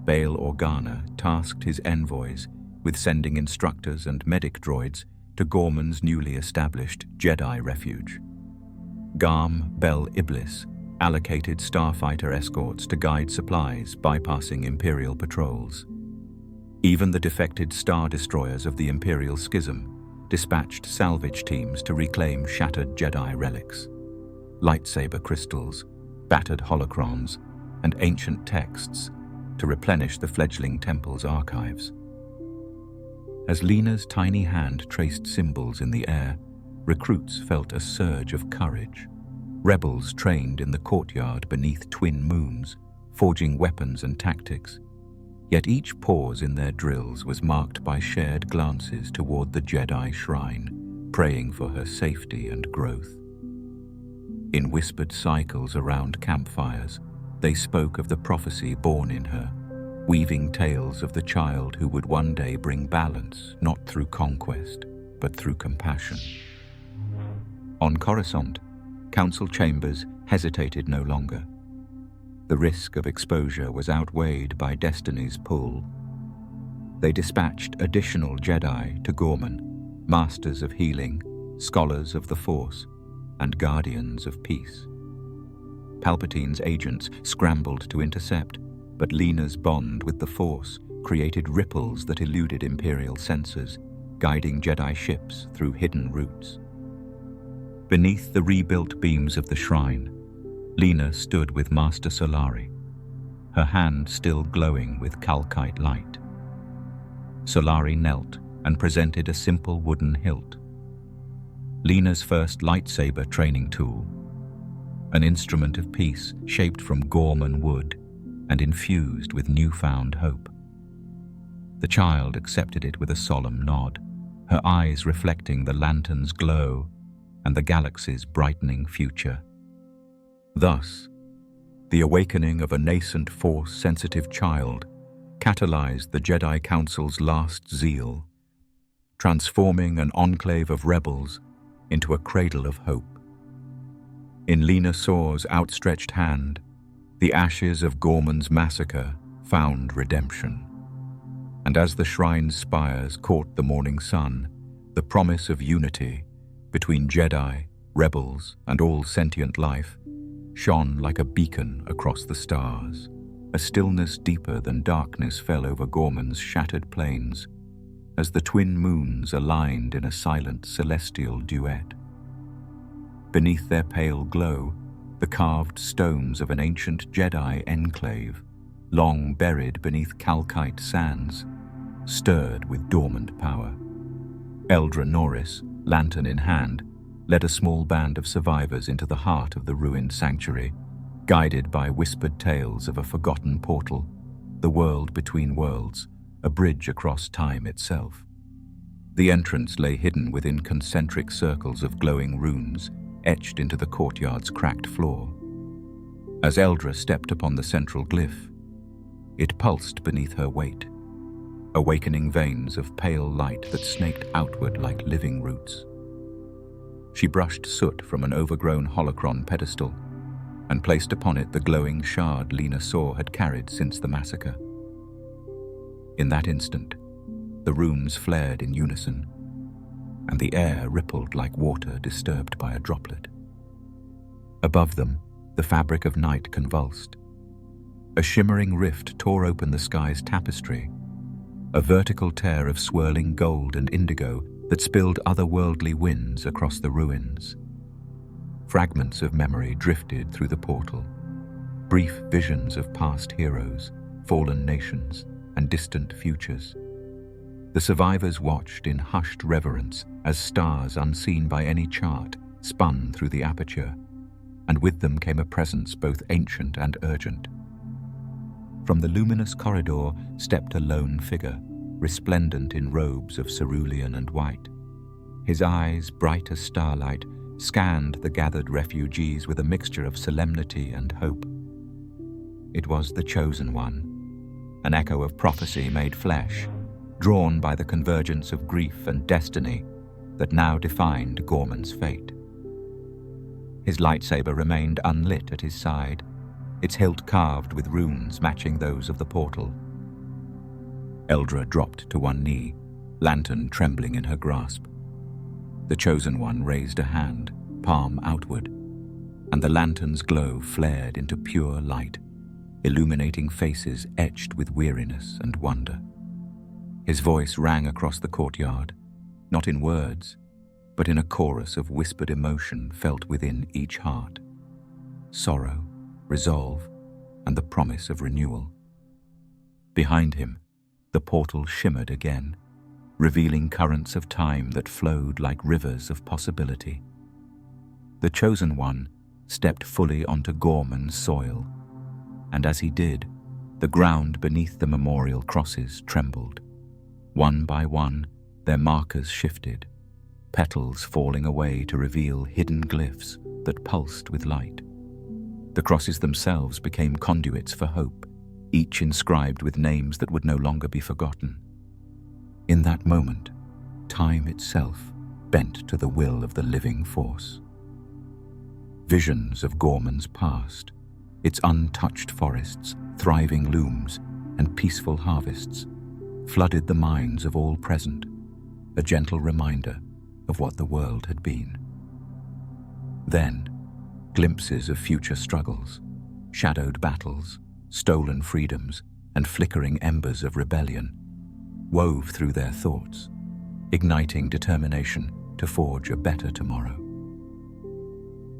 Bail Organa tasked his envoys with sending instructors and medic droids to Ghorman's newly established Jedi refuge. Garm Bel Iblis allocated starfighter escorts to guide supplies bypassing Imperial patrols. Even the defected star destroyers of the Imperial Schism dispatched salvage teams to reclaim shattered Jedi relics, lightsaber crystals, battered holocrons, and ancient texts to replenish the fledgling temple's archives. As Lena's tiny hand traced symbols in the air, recruits felt a surge of courage. Rebels trained in the courtyard beneath twin moons, forging weapons and tactics. Yet each pause in their drills was marked by shared glances toward the Jedi shrine, praying for her safety and growth. In whispered cycles around campfires, they spoke of the prophecy born in her, weaving tales of the child who would one day bring balance, not through conquest, but through compassion. On Coruscant, council chambers hesitated no longer. The risk of exposure was outweighed by destiny's pull. They dispatched additional Jedi to Ghorman, masters of healing, scholars of the Force, and guardians of peace. Palpatine's agents scrambled to intercept, but Lena's bond with the Force created ripples that eluded Imperial sensors, guiding Jedi ships through hidden routes. Beneath the rebuilt beams of the shrine, Lena stood with Master Solari, her hand still glowing with calcite light. Solari knelt and presented a simple wooden hilt. Lena's first lightsaber training tool, an instrument of peace shaped from Ghorman wood and infused with newfound hope. The child accepted it with a solemn nod, her eyes reflecting the lantern's glow and the galaxy's brightening future. Thus, the awakening of a nascent Force-sensitive child catalyzed the Jedi Council's last zeal, transforming an enclave of rebels into a cradle of hope. In Lena Sor's outstretched hand, the ashes of Ghorman's massacre found redemption. And as the shrine's spires caught the morning sun, the promise of unity between Jedi, rebels, and all sentient life shone like a beacon across the stars. A stillness deeper than darkness fell over Ghorman's shattered plains as the twin moons aligned in a silent celestial duet. Beneath their pale glow, the carved stones of an ancient Jedi enclave, long buried beneath calcite sands, stirred with dormant power. Eldra Norris, lantern in hand, led a small band of survivors into the heart of the ruined sanctuary, guided by whispered tales of a forgotten portal, the world between worlds, a bridge across time itself. The entrance lay hidden within concentric circles of glowing runes, etched into the courtyard's cracked floor. As Eldra stepped upon the central glyph, it pulsed beneath her weight, awakening veins of pale light that snaked outward like living roots. She brushed soot from an overgrown holocron pedestal and placed upon it the glowing shard Lena Sor had carried since the massacre. In that instant, the runes flared in unison, and the air rippled like water disturbed by a droplet. Above them, the fabric of night convulsed. A shimmering rift tore open the sky's tapestry, a vertical tear of swirling gold and indigo that spilled otherworldly winds across the ruins. Fragments of memory drifted through the portal, brief visions of past heroes, fallen nations, and distant futures. The survivors watched in hushed reverence as stars unseen by any chart spun through the aperture, and with them came a presence both ancient and urgent. From the luminous corridor stepped a lone figure, resplendent in robes of cerulean and white. His eyes, bright as starlight, scanned the gathered refugees with a mixture of solemnity and hope. It was the Chosen One, an echo of prophecy made flesh, drawn by the convergence of grief and destiny that now defined Ghorman's fate. His lightsaber remained unlit at his side, its hilt carved with runes matching those of the portal. Eldra dropped to one knee, lantern trembling in her grasp. The Chosen One raised a hand, palm outward, and the lantern's glow flared into pure light, illuminating faces etched with weariness and wonder. His voice rang across the courtyard, not in words, but in a chorus of whispered emotion felt within each heart. Sorrow, resolve, and the promise of renewal. Behind him, the portal shimmered again, revealing currents of time that flowed like rivers of possibility. The Chosen One stepped fully onto Ghorman's soil, and as he did, the ground beneath the memorial crosses trembled. One by one, their markers shifted, petals falling away to reveal hidden glyphs that pulsed with light. The crosses themselves became conduits for hope, each inscribed with names that would no longer be forgotten. In that moment, time itself bent to the will of the living force. Visions of Ghorman's past, its untouched forests, thriving looms, and peaceful harvests, flooded the minds of all present, a gentle reminder of what the world had been. Then, glimpses of future struggles, shadowed battles, stolen freedoms, and flickering embers of rebellion wove through their thoughts, igniting determination to forge a better tomorrow.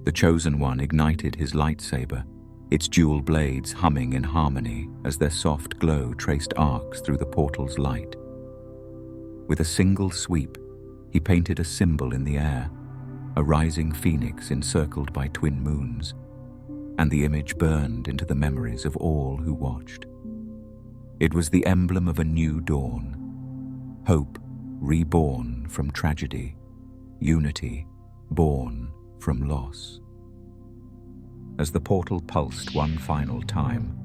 The Chosen One ignited his lightsaber, its dual blades humming in harmony as their soft glow traced arcs through the portal's light. With a single sweep, he painted a symbol in the air, a rising phoenix encircled by twin moons, and the image burned into the memories of all who watched. It was the emblem of a new dawn, hope reborn from tragedy, unity born from loss. As the portal pulsed one final time,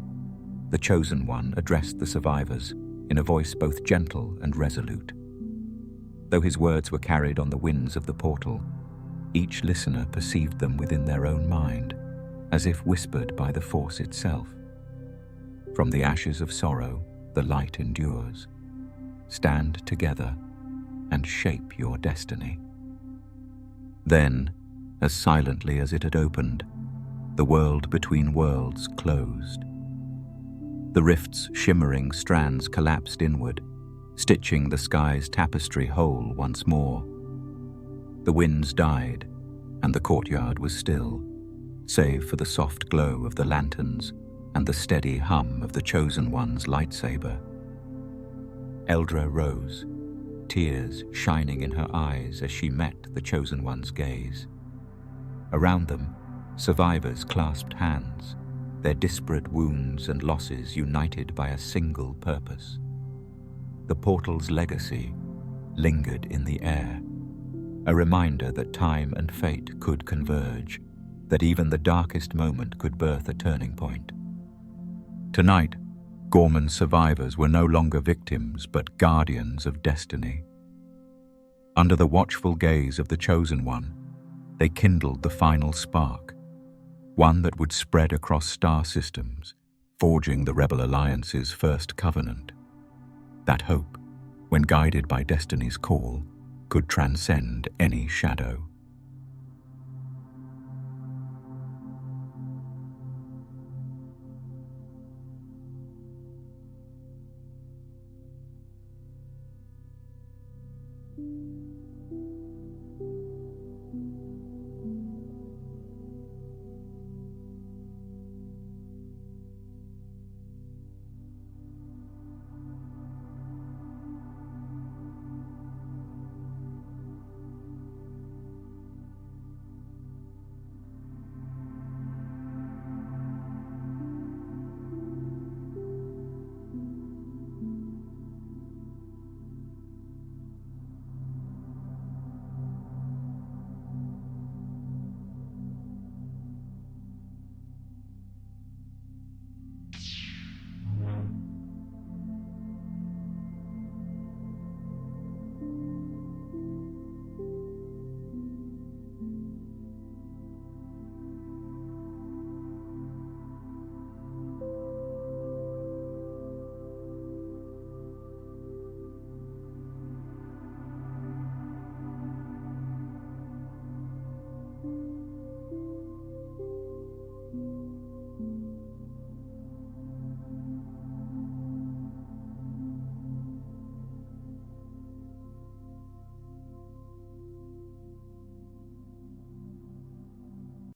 the Chosen One addressed the survivors in a voice both gentle and resolute. Though his words were carried on the winds of the portal, each listener perceived them within their own mind, as if whispered by the Force itself. From the ashes of sorrow, the light endures. Stand together and shape your destiny. Then, as silently as it had opened, the world between worlds closed. The rift's shimmering strands collapsed inward, stitching the sky's tapestry whole once more. The winds died, and the courtyard was still, save for the soft glow of the lanterns and the steady hum of the Chosen One's lightsaber. Eldra rose, tears shining in her eyes as she met the Chosen One's gaze. Around them, survivors clasped hands, their disparate wounds and losses united by a single purpose. The portal's legacy lingered in the air, a reminder that time and fate could converge, that even the darkest moment could birth a turning point. Tonight, Ghorman's survivors were no longer victims but guardians of destiny. Under the watchful gaze of the Chosen One, they kindled the final spark, one that would spread across star systems, forging the Rebel Alliance's first covenant. That hope, when guided by destiny's call, could transcend any shadow.